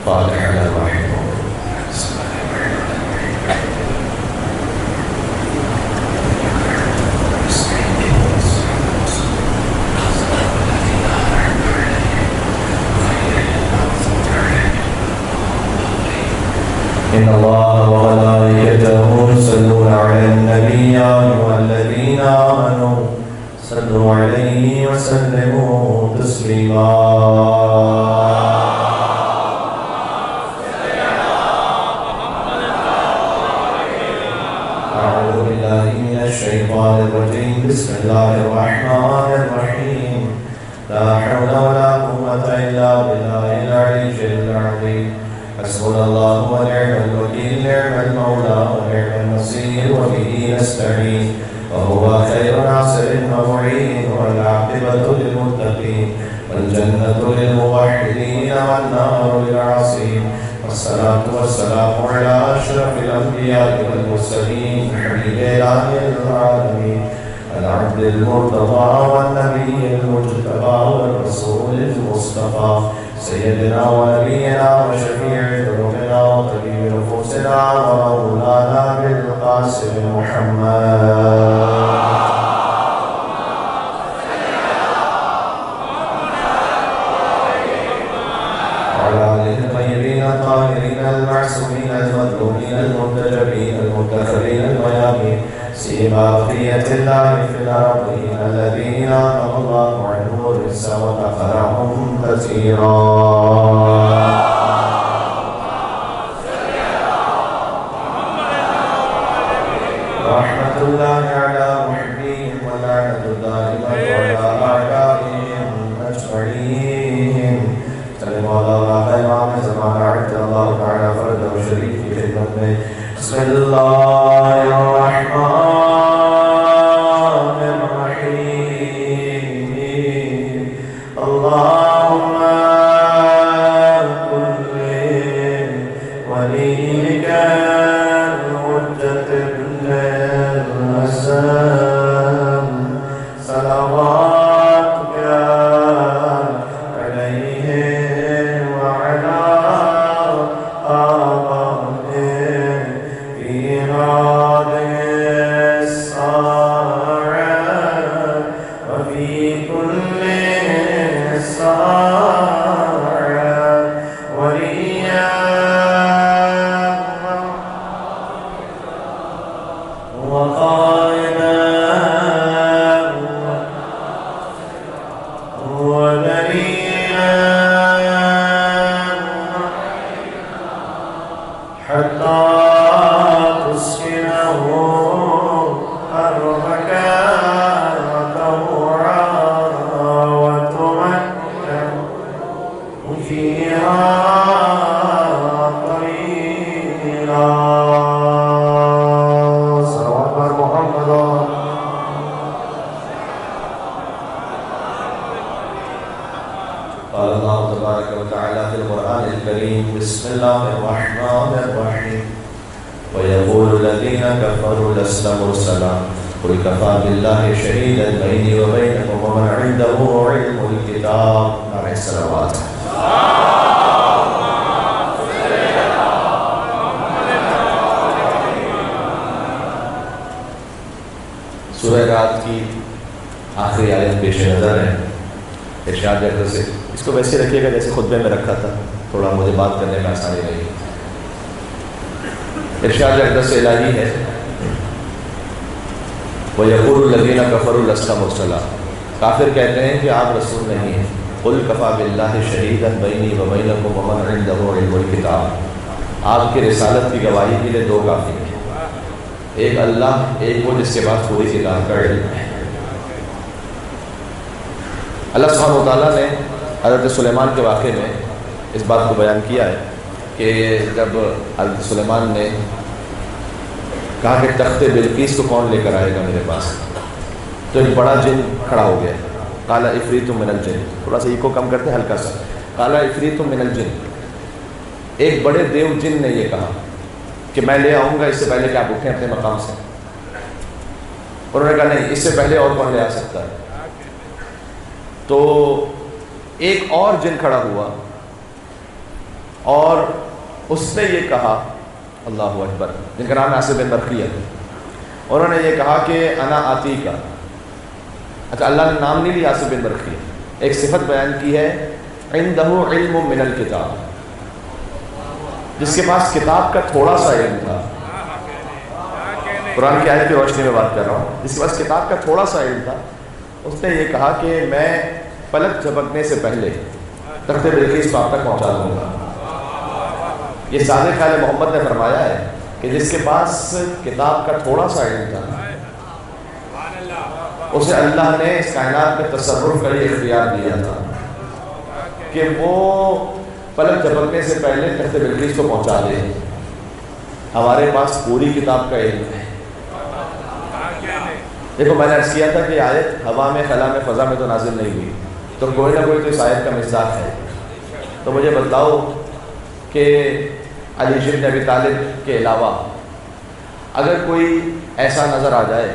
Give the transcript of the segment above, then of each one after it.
فاتحة الرحيم. إن الله وملائكته يصلون على النبي يا أيها الذين آمنوا صلوا عليه وسلموا تسليما. أعوذ بالله من الشيطان الرجيم. بسم الله الرحمن الرحيم. لا حول ولا قوة إلا بالله العلي العظيم. حسبنا الله ونعم الوكيل. نعم المولى ونعم النصير وبه نستعين. وهو خير ناصر ومعين. والعاقبة للمتقين والجنة للموحدين والنار للعاصين. والصلاة والسلام على أشرف الأنبياء والمرسلين حبيب إله العالمين العبد المرتضى والنبي المجتبى والرسول المصطفى سيدنا ونبينا وشفيع ذنوبنا وطبيب نفوسنا ومولانا بالقاسم محمد وعلى آله الطيبين الطاهرين المعصومين المظلومين المنتجبين المنتخبين الميامين سيما بقية الله في الأرضين الذين أنعم الله عنهم الرزق وتقرهم كثيرا. رحمة الله على محبين ولعنة دائما على أعدائهم أجمعين. سلم الله على إمام زمان عبد الله تعالى فرده شريف في خدمته. بسم الله الرحمن الرحيم. اللهم كن لوليك الحجة ابن الحسن صلواتك عليه وعلى آبائه في هذه الساعة وفي كل ساعة وليا وقائدا ودليلا حتى تسكنه أرضك طوعا وتمكن فيها طويلا. صلوات محمد. قال الله تبارك وتعالى في القرآن الكريم. بسم الله الرحمن الرحيم. ويقول الذين كفروا لست مرسلا قل كفى بالله شهيدا بيني وبينكم ومن عنده علم الكتاب. عليه الصلوات. سورہ رات کی آخری آیت پیش نظر ہے. ارشاد اقدس سے اس کو ویسے رکھیے گا جیسے خطبے میں رکھا تھا، تھوڑا مجھے بات کرنے میں آسانی رہی. ارشاد اقدس الہی ہے وَيَقُولُ الَّذِينَ كَفَرُوا لَسْتَ مُرْسَلًا. کافر کہتے ہیں کہ آپ رسول نہیں ہیں. قُلْ كَفَى بِاللَّهِ شَهِيدًا بَيْنِي وَبَيْنَكُمْ وَمَنْ عِنْدَهُ عِلْمُ الْكِتَابِ. آپ کی رسالت کی گواہی کے لیے دو کافی ہیں، ایک اللہ، ایک وہ جس کے پاس پوری کتاب کا علم ہے. اللہ سبحانہ وتعالیٰ نے حضرت سلیمان کے واقعے میں اس بات کو بیان کیا ہے کہ جب حضرت سلیمان نے کہا کہ تخت بلقیس کو کون لے کر آئے گا میرے پاس، تو ایک بڑا جن کھڑا ہو گیا. قال عفریت من الجن. تھوڑا سا ایکو کم کرتے ہیں ہلکا سا. قال عفریت من الجن. ایک بڑے دیو جن نے یہ کہا کہ میں لے آؤں گا اس سے پہلے کہ آپ اٹھیں اپنے مقام سے. انہوں نے کہا نہیں، اس سے پہلے اور کون لے آ سکتا ہے. تو ایک اور جن کھڑا ہوا اور اس نے یہ کہا، اللہ اکبر، جن کا نام ہے عاصم بن برقیہ، انہوں نے یہ کہا کہ انا آتی کا، اچھا اللہ نے نام نہیں لیا عاصم بن برقیہ، ایک صفت بیان کی ہے، عندہ علم من الکتاب، جس کے پاس کتاب کا تھوڑا سا علم تھا، قرآن کی آیت کی روشنی میں بات کر رہا ہوں، جس کے پاس کتاب کا تھوڑا سا علم تھا، اس نے یہ کہا کہ میں پلک جھپکنے سے پہلے تخت بلقیس کو آپ تک پہنچا دوں گا۔ یہ صادق خیال محمد نے فرمایا ہے کہ جس کے پاس کتاب کا تھوڑا سا علم تھا، اسے اللہ نے اس کائنات میں تصرف کا یہ اختیار دیا تھا کہ وہ پلک جھپکنے سے پہلے تخت بلقیس کو پہنچا دے۔ ہمارے پاس پوری کتاب کا علم ہے۔ دیکھو میں نے عرض کیا تھا کہ آیت ہوا میں، خلا میں، فضا میں تو نازل نہیں ہوئی، تو کوئی نہ کوئی تو اس آیت کا مصداق ہے۔ تو مجھے بتلاؤ کہ علی بن ابی طالب کے علاوہ اگر کوئی ایسا نظر آ جائے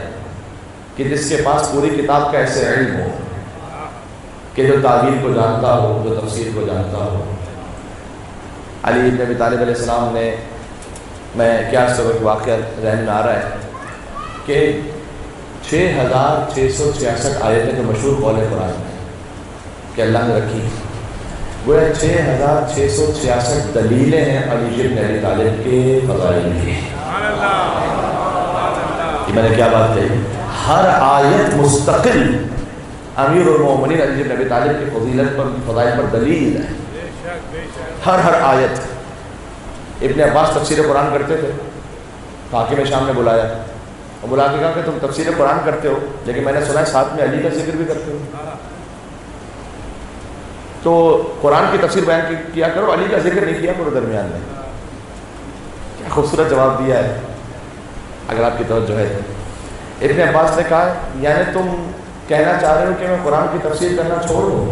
کہ جس کے پاس پوری کتاب کا ایسے علم ہو کہ جو تعبیر کو جانتا ہو، جو تفسیر کو جانتا ہو۔ علی بن ابی طالب علیہ السلام نے، میں کیا سبق واقعہ ذہن میں آ رہا ہے کہ 6666 آیتیں جو مشہور قول قرآن ہیں کہ اللہ نے رکھی، گویا 6666 دلیلیں ہیں علی بن ابی طالب کے فضائل کی۔ یہ میں نے کیا بات کہی؟ ہر آیت مستقل امیر المومنین علی بن ابی طالب کی فضیلت پر، فضائل پر دلیل ہے۔ ہر آیت۔ ابن عباس تفسیر قرآن کرتے تھے، حاکم شام نے بلایا اور بلا کے کہا کہ تم تفسیر قرآن کرتے ہو لیکن میں نے سنا ہے ساتھ میں علی کا ذکر بھی کرتے ہو، تو قرآن کی تفسیر بیان کیا کرو، علی کا ذکر نہیں کیا کرو درمیان میں۔ کیا خوبصورت جواب دیا ہے اگر آپ کی توجہ ہے۔ ابن عباس نے کہا یعنی تم کہنا چاہ رہے ہو کہ میں قرآن کی تفسیر کرنا چھوڑ دوں؟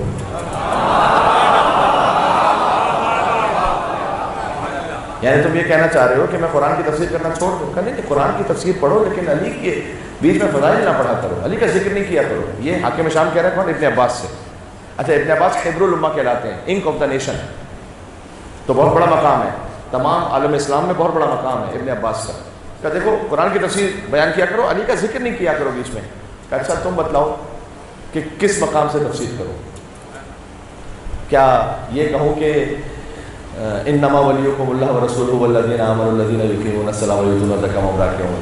یعنی تم یہ کہنا چاہ رہے ہو کہ میں قرآن کی تفسیر کرنا چھوڑ دوں؟ کہ نہیں، قرآن کی تفسیر پڑھو لیکن علی کے بیچ میں فضائل نہ پڑھا کرو، علی کا ذکر نہیں کیا کرو۔ یہ حاکم شام کہہ رہا ہے کون؟ ابن عباس سے۔ اچھا، ابن عباس حبر الامہ کہلاتے ہیں، انک آف دا نیشن، تو بہت بڑا مقام ہے، تمام عالم اسلام میں بہت بڑا مقام ہے ابن عباس کا۔ کہ دیکھو قرآن کی تفسیر بیان کیا کرو، علی کا ذکر نہیں کیا کرو بیچ میں۔ کہ اچھا تم بتلاؤ کہ کس مقام سے تفسیر کرو؟ کیا یہ کہوں کہ انما ولیکم اللہ ورسولہ والذین آمنوا الذین یقیمون الصلاۃ ویؤتون الزکاۃ وهم راکعون؟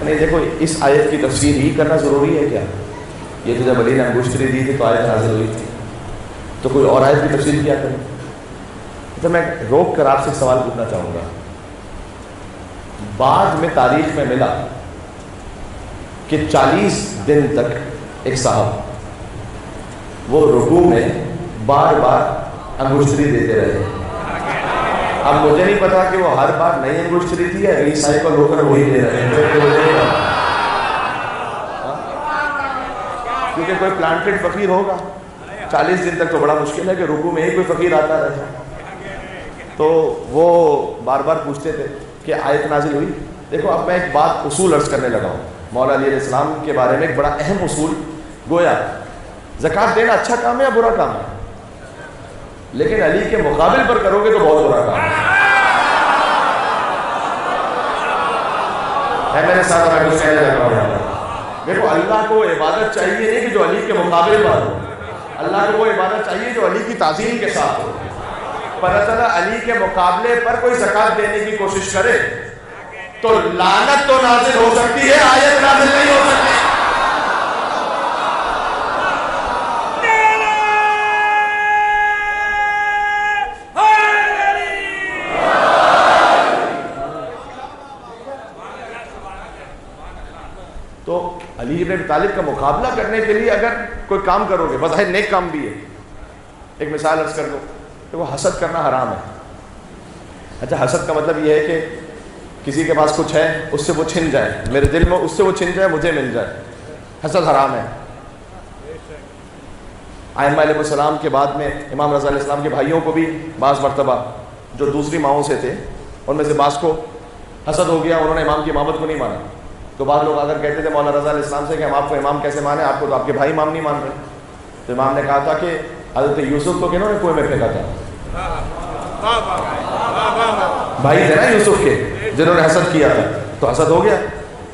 نہیں، دیکھو اس آیت کی تفسیر ہی کرنا ضروری ہے کیا؟ یہ تو جب علی نے انگشتری دی تھی تو آیت نازل ہوئی تھی، تو کوئی اور آیت کی تفسیر کیا کریں؟ تو میں روک کر آپ سے سوال پوچھنا چاہوں گا۔ بعد میں تاریخ میں ملا کہ 40 دن تک ایک صاحب وہ رکوع میں بار بار انگشتری دیتے رہے۔ اب مجھے نہیں پتا کہ وہ ہر بار نئی انگشتری تھی یا اگلی سائیکل ہو کر وہی دے رہے ہیں، کیونکہ کوئی پلانٹڈ فقیر ہوگا 40 دن تک تو بڑا مشکل ہے کہ رکوع میں ہی کوئی فقیر آتا رہے، تو وہ بار بار پوچھتے تھے کہ آیت نازل ہوئی۔ دیکھو اب میں ایک بات اصول عرض کرنے لگا ہوں مولا علی علیہ السلام کے بارے میں، ایک بڑا اہم اصول، گویا زکوٰۃ دینا اچھا کام ہے یا برا کام ہے؟ لیکن علی کے مقابل پر کرو گے تو بہت برا کام ہے۔ میرے ساتھ کچھ کہنے لگا ہوں، دیکھو اللہ کو عبادت چاہیے نہیں کہ جو علی کے مقابل پر ہو، اللہ کو وہ عبادت چاہیے جو علی کی تعظیم کے ساتھ ہو۔ پتہ چلا علی کے مقابلے پر کوئی زکوٰۃ دینے کی کوشش کرے تو لعنت تو نازل ہو سکتی ہے، آیت نازل نہیں ہو سکتی۔ تو علی بن ابی طالب کا مقابلہ کرنے کے لیے اگر کوئی کام کرو گے، بظاہر نیک کام بھی ہے، ایک مثال عرض کر دو کہ وہ حسد کرنا حرام ہے۔ اچھا، حسد کا مطلب یہ ہے کہ کسی کے پاس کچھ ہے اس سے وہ چھن جائے، میرے دل میں اس سے وہ چھن جائے، مجھے مل جائے، حسد حرام ہے۔ ائمہ علیہ السلام کے بعد میں امام رضا علیہ السلام کے بھائیوں کو بھی بعض مرتبہ جو دوسری ماؤں سے تھے ان میں سے بعض کو حسد ہو گیا، انہوں نے امام کی امامت کو نہیں مانا، تو بعض لوگ اگر کہتے تھے مولانا رضا علیہ السلام سے کہ ہم آپ کو امام کیسے مانیں، آپ کو تو آپ کے بھائی امام نہیں مان رہے، تو امام نے کہا تھا کہ حضرت یوسف کو کنہوں نے کنویں میں پھینکا تھا؟ بھائی تھے نا یوسف کے جنہوں نے حسد کیا تھا، تو حسد ہو گیا.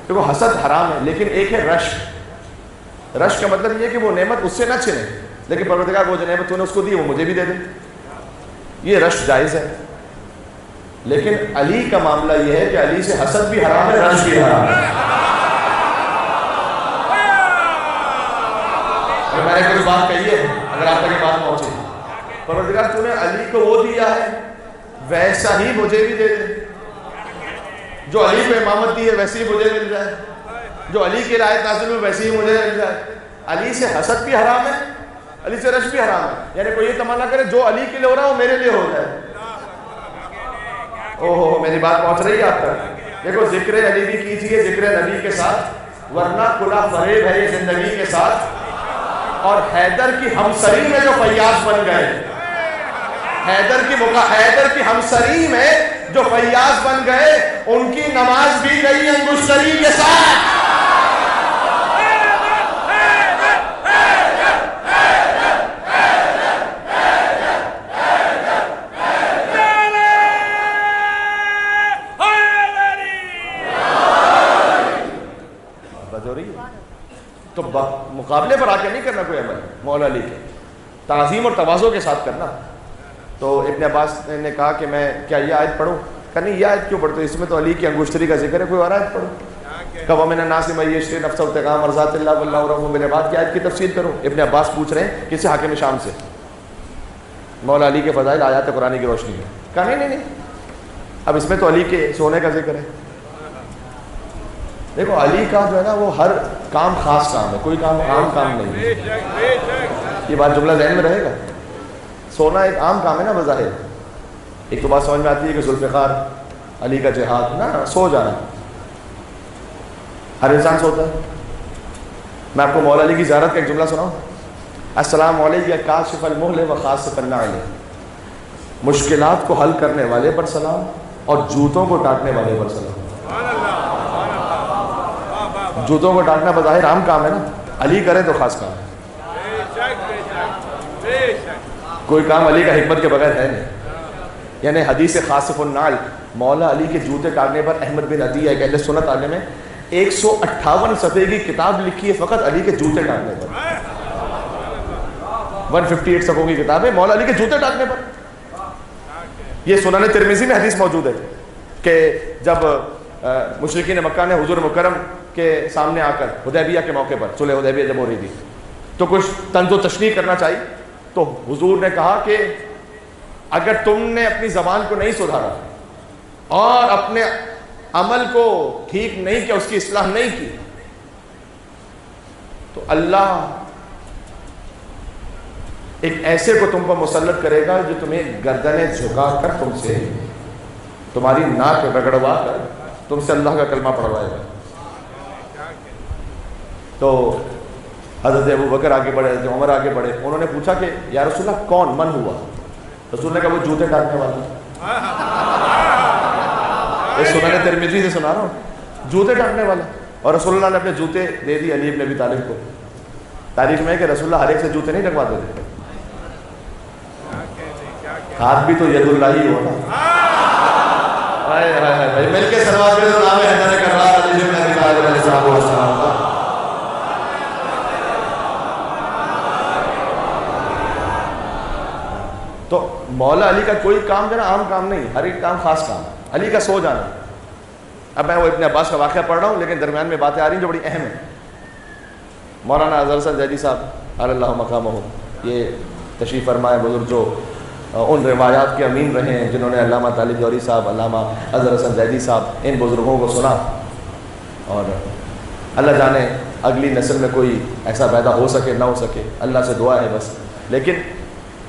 دیکھو حسد حرام ہے، لیکن ایک ہے رشک. رشک کا مطلب یہ ہے کہ وہ نعمت اس سے نہ چھنے، لیکن پروردگار وہ جو نعمت تو نے اس کو دی وہ مجھے بھی دے دے، یہ رشک جائز ہے. لیکن علی کا معاملہ یہ ہے کہ علی سے حسد بھی حرام ہے، رشک بھی حرام ہے. میں نے کوئی بات کہی ہے، اگر آپ تک یہ بات پہنچے، پروردگار تو نے علی کو وہ دیا ہے ویسا ہی مجھے بھی دے دے. جو علی کو امامت دی ہے ویسی ہی مجھے مل جائے، جو علی کی رائے نازل میں ویسی ہی مجھے مل جائے. علی سے حسد بھی حرام ہے، علی سے رشک بھی حرام ہے. یعنی کوئی یہ تمنا کرے جو علی کے لیے ہو رہا ہے وہ میرے لیے ہو جائے. اوہ میری بات پہنچ رہی ہے آپ تک؟ دیکھو ذکر علی بھی کیجیے ذکر نبی کے ساتھ، ورنہ کھلا فریب ہے یہ زندگی کے ساتھ. اور حیدر کی ہمسری میں جو فیاض بن گئے، حیدر کی ہمسری میں جو فیاض بن گئے، ان کی نماز بھی گئی انگشتری کے ساتھ. تو مقابلے پر آ کے نہیں کرنا کوئی عمل مولا علی کے، تعظیم اور تواضع کے ساتھ کرنا. تو ابن عباس نے کہا کہ میں کیا یہ آیت پڑھوں؟ کہ نہیں، یہ آیت کیوں پڑھتے؟ اس میں تو علی کی انگشتری کا ذکر ہے، کوئی اور آیت پڑھو. کہ وَمِنَ النَّاسِ مَن يَشْتَرِي نَفْسَهُ ابْتِغَاءَ مَرْضَاتِ اللَّهِ وَاللَّهُ رَءُوفٌ بِالْعِبَادِ کی آیت کی تفسیر کرو. ابن عباس پوچھ رہے ہیں کس سے؟ حاکم شام سے، مولا علی کے فضائل آیات قرآن کی روشنی میں. کہا نہیں، اب اس میں تو علی کے سونے کا ذکر ہے. دیکھو علی کا جو ہے نا وہ ہر کام خاص کام ہے، کوئی کام عام کام نہیں ہے. یہ بات جملہ ذہن میں رہے گا. سونا ایک عام کام ہے نا بظاہر. ایک تو بات سمجھ میں آتی ہے کہ ذوالفقار علی کا جہاد نا سو جانا، ہر انسان سوتا ہے. میں آپ کو مولا علی کی زیارت کا ایک جملہ سناؤں. السلام علیکم یا کاشف المحل و خاسف النعل، مشکلات کو حل کرنے والے پر سلام اور جوتوں کو ٹاٹنے والے پر سلام. جوتوں کو ٹاٹنا بظاہر عام کام ہے نا، علی کرے تو خاص کام ہے. کوئی کام علی کا حکمت کے بغیر ہے نہیں. یعنی حدیث خاسف النعل، مولا علی کے جوتے ٹاٹنے پر احمد بن عطیہ ایک اہل سنت عالم میں 158 صفحے کی کتاب لکھی ہے فقط علی کے جوتے ٹاٹنے پر. 158 صفحوں کی کتاب ہے مولا علی کے جوتے ٹاٹنے پر. یہ سنن ترمذی میں حدیث موجود ہے کہ جب مشرکین مکہ نے حضور مکرم کے سامنے آ کر حدیبیہ کے موقع پر، صلح حدیبیہ جب ہو رہی تھی، تو کچھ طنز و تشنیع کرنا چاہی، تو حضور نے کہا کہ اگر تم نے اپنی زبان کو نہیں سدھارا اور اپنے عمل کو ٹھیک نہیں کیا، اس کی اصلاح نہیں کی، تو اللہ ایک ایسے کو تم پر مسلط کرے گا جو تمہیں گردنیں جھکا کر تم سے، تمہاری ناک رگڑوا کر تم سے اللہ کا کلمہ پڑھوائے گا. تو حضرت ابو بکر آگے بڑھے، حضرت عمر آگے بڑھے. انہوں نے پوچھا کہ یا رسول اللہ کون من ہوا؟ رسول نے کہا وہ جوتے ٹاٹنے والا. سنن ترمذی سے سنا رہا ہوں، جوتے ٹاٹنے والا. اور رسول اللہ نے اپنے جوتے دے دی علی بن ابی طالب کو. تاریخ میں ہے کہ رسول اللہ ہر ایک سے جوتے نہیں رکھواتے تھے. ہاتھ بھی تو ید اللہ ہی ہونا. مل کے سلوات پڑھو، نام حیدر کرار علی بن ابی طالب علیہ السلام. تو مولا علی کا کوئی کام جو ہے نا عام کام نہیں، ہر ایک کام خاص کام. علی کا سو جانا. اب میں وہ ابن عباس کا واقعہ پڑھ رہا ہوں، لیکن درمیان میں باتیں آ رہی ہیں جو بڑی اہم ہیں. مولانا اظہر حسن زیدی صاحب اللہ مقامہ، یہ تشریف فرمائے بزرگ جو ان روایات کے امین رہے ہیں جنہوں نے علامہ طالب جوہری صاحب، علامہ اظہر حسن زیدی صاحب، ان بزرگوں کو سنا. اور اللہ جانے اگلی نسل میں کوئی ایسا پیدا ہو سکے نہ ہو سکے، اللہ سے دعا ہے بس. لیکن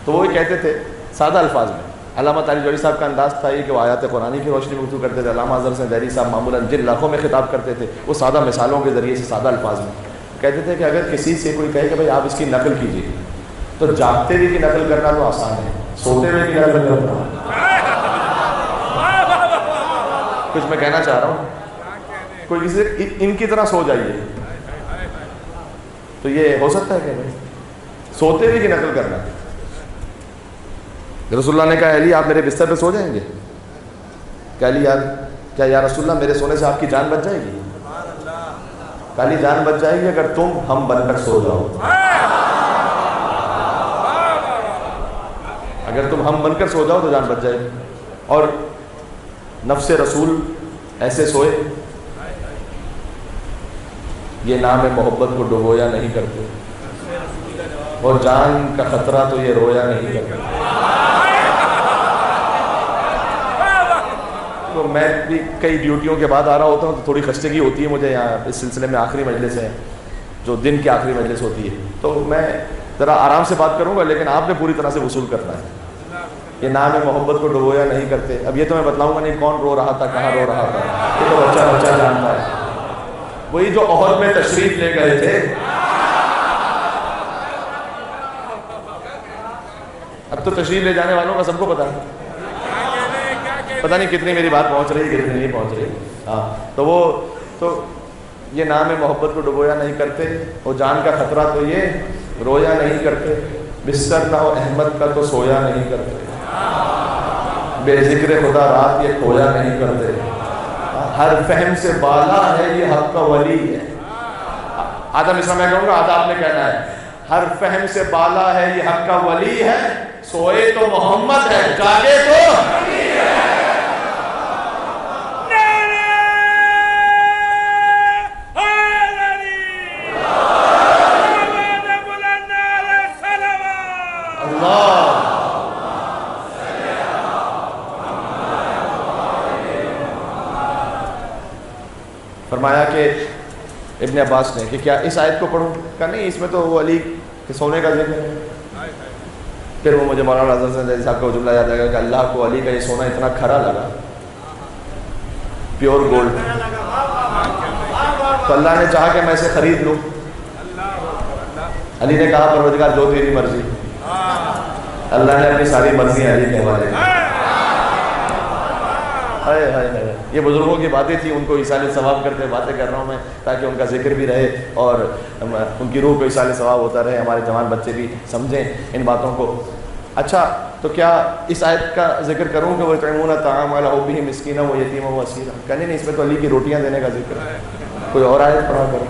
تو وہ کہتے تھے سادہ الفاظ میں. علامہ طالب جوہری صاحب کا انداز تھا یہ کہ وہ آیات قرآنی کی روشنی میں گفتگو کرتے تھے. علامہ اظہر حسن زیدی صاحب معمولاً جن لاکھوں میں خطاب کرتے تھے وہ سادہ مثالوں کے ذریعے سے، سادہ الفاظ میں کہتے تھے کہ اگر کسی سے کوئی کہے کہ بھائی آپ اس کی نقل کیجیے، تو جاگتے ہوئے کی نقل کرنا تو آسان ہے، سوتے ہوئے کی نقل کرنا. کچھ میں کہنا چاہ رہا ہوں، کوئی کسی سے ان کی طرح سو جائیے، تو یہ ہو سکتا ہے کہ بھائی سوتے ہوئے کی نقل کرنا. رسول اللہ نے کہا علی آپ میرے بستر پہ سو جائیں گے؟ کہہ لی یار کیا یا رسول اللہ میرے سونے سے آپ کی جان بچ جائے گی؟ کالی جان بچ جائے گی اگر تم ہم بن کر سو جاؤ. اگر تم ہم بن کر سو جاؤ تو جان بچ جائے گی. اور نفس رسول ایسے سوئے یہ نام محبت کو ڈبویا نہیں کرتے, اور جان کا خطرہ تو یہ رویا نہیں کرتے. تو میں بھی کئی ڈیوٹیوں کے بعد آ رہا ہوتا ہوں تو تھوڑی خستگی ہوتی ہے مجھے. یہاں اس سلسلے میں آخری مجلس ہے جو دن کی آخری مجلس ہوتی ہے, تو میں ذرا آرام سے بات کروں گا, لیکن آپ نے پوری طرح سے وصول کرنا ہے. یہ نام محبت کو ڈبویا نہیں کرتے. اب یہ تو میں بتلاؤں گا نہیں کون رو رہا تھا, کہاں رو رہا تھا, یہ تو بچہ بچہ جانتا ہے. وہی جو احد میں تشریف لے گئے تھے. اب تو تشریف لے جانے والوں کا سب کو پتا ہے, پتہ نہیں کتنی میری بات پہنچ رہی ہے کتنی نہیں پہنچ رہی. ہاں تو یہ نام محبت کو ڈبویا نہیں کرتے, اور جان کا خطرہ تو یہ رویا نہیں کرتے. بستر نہ ہو احمد کا تو سویا نہیں کرتے. بے ذکر خدا رات یہ کھویا نہیں کرتے. ہر فہم سے بالا ہے یہ حق کا ولی ہے. آدم اسلام میں کہوں گا, آدھا آپ نے کہنا ہے. ہر فہم سے بالا ہے یہ حق کا ولی ہے. سوئے تو محمد ہے, جاگے تو فرمایا کہ ابن عباس نے کہ کیا اس آیت کو پڑھوں؟ کہا نہیں, اس میں تو وہ علی کے سونے کا ذکر ہے. پھر وہ مجھے مولانا حضرت سے صاحب کا وہ جملہ یاد آ گیا کہ اللہ کو علی کا یہ سونا اتنا کھرا لگا, پیور گولڈ, تو اللہ نے چاہا کہ میں اسے خرید لوں. علی نے کہا پروردگار جو تیری مرضی. اللہ نے اپنی ساری مرضی علی کے حوالے کی. یہ بزرگوں کی باتیں تھیں, ان کو ایصال ثواب کرتے باتیں کر رہا ہوں میں, تاکہ ان کا ذکر بھی رہے اور ان کی روح کو ایصال ثواب ہوتا رہے, ہمارے جوان بچے بھی سمجھیں ان باتوں کو. اچھا تو کیا اس آیت کا ذکر کروں کہ وہ یطعمون الطعام علی حبہ مسکینا و یتیما و اسیرا؟ کہنے نہیں, اس میں تو علی کی روٹیاں دینے کا ذکر ہے. کوئی اور آیت پڑھا کرو.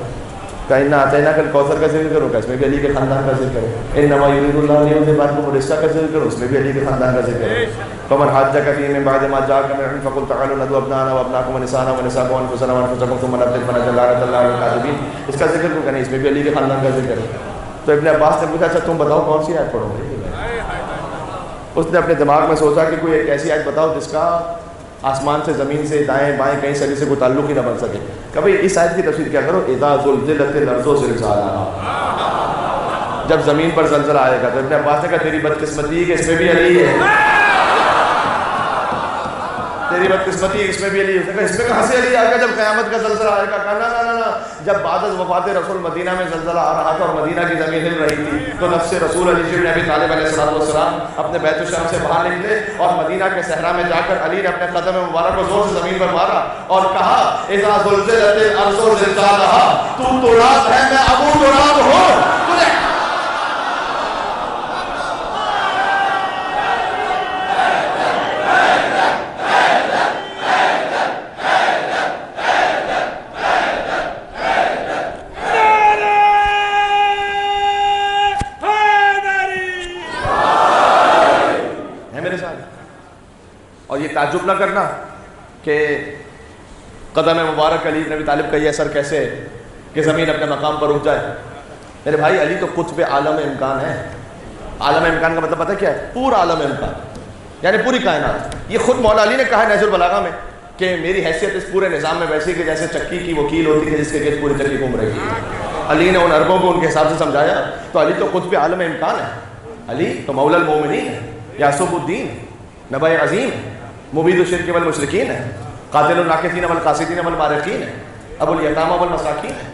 کہنا اعطیناک الکوثر کا ذکر کرو, اس میں بھی علی کے خاندان کا ذکر ہے. انما یرید اللہ لیذهب عنکم الرجس کا ذکر کرو, اس میں بھی علی کے خاندان کا ذکر ہے. فمن حاجک فیہ من بعد ما جاءک من العلم فقل تعالوا ندعو ابناءنا وابناءکم ونساءنا ونساءکم وانفسنا وانفسکم ثم نبتهل فنجعل لعنة الله على الكاذبین. اس کا ذکر کیوں کریں, اس میں بھی علی کے خاندان کا ذکر ہے. تو ابن عباس نے پوچھا اچھا تم بتاؤ کون سی آیت پڑھوں گے؟ اس نے اپنے دماغ میں سوچا کہ کوئی ایک ایسی آیت بتاؤ جس کا آسمان سے زمین سے دائیں بائیں کہیں سے سے کوئی تعلق ہی نہ بن سکے. کبھی اس آیت کی تفسیر کیا کرو, اذا زلزلت الارض زلزالها, جب زمین پر زلزلہ آئے گا. تو ابن عباس نے کہا تیری بدقسمتی ہے کہ اس میں بھی علی ہے, تیری بدقسمتی ہے اس میں بھی علی ہے. اس میں کہاں سے علی آئے گا جب قیامت کا زلزلہ آئے گا؟ کہا نا نا نا, جب بعد از وفات رسول مدینہ میں زلزلہ آ رہا تھا اور مدینہ کی زمین ہل رہی تھی, تو نفس رسول علی بن ابی طالب علیہ السلام اپنے بیت الشام سے باہر نکلے اور مدینہ کے صحرا میں جا کر علی نے اپنے قدم مبارک کو زور سے زمین پر مارا اور کہا اذا زلزلت الارض زلزالها, تو تراب ہے میں ابو تراب ہوں. اور یہ تعجب نہ کرنا کہ قدم مبارک علی بن ابی طالب کا یہ اثر کیسے ہے کہ زمین اپنے مقام پر رک جائے. میرے بھائی علی تو قطب عالم امکان ہے. عالم امکان کا مطلب پتہ کیا ہے؟ پورا عالم امکان, یعنی پوری کائنات. یہ خود مولا علی نے کہا ہے نہج البلاغہ میں کہ میری حیثیت اس پورے نظام میں ویسی کہ جیسے چکی کی وکیل ہوتی ہے جس کے گرد پوری چکی گھوم رہی ہے. علی نے ان عربوں کو ان کے حساب سے سمجھایا. تو علی تو قطب عالم امکان ہے. علی تو مولا المومنین ہے, یاسوب الدین, نبی عظیم, مبید الشرک والمشرکین ہے, قاتل الناکثین والقاسدین والمارقین ہے, ابو الیتامى والمساکین ہے,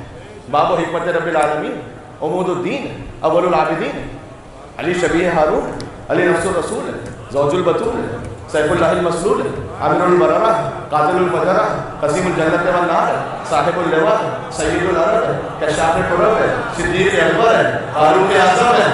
باب و حکمت رب العالمین, عمود الدین, اول العابدین. علی شبیہ ہارون, علی نفس الرسول, زوج البتول, سیف اللہ المسلول, عامر البررہ, قاتل الفجرہ, قسیم الجنت والنار, صاحب اللواء, سید الارض, کشاف القرب, صدیق اکبر, فاروق اعظم ہے.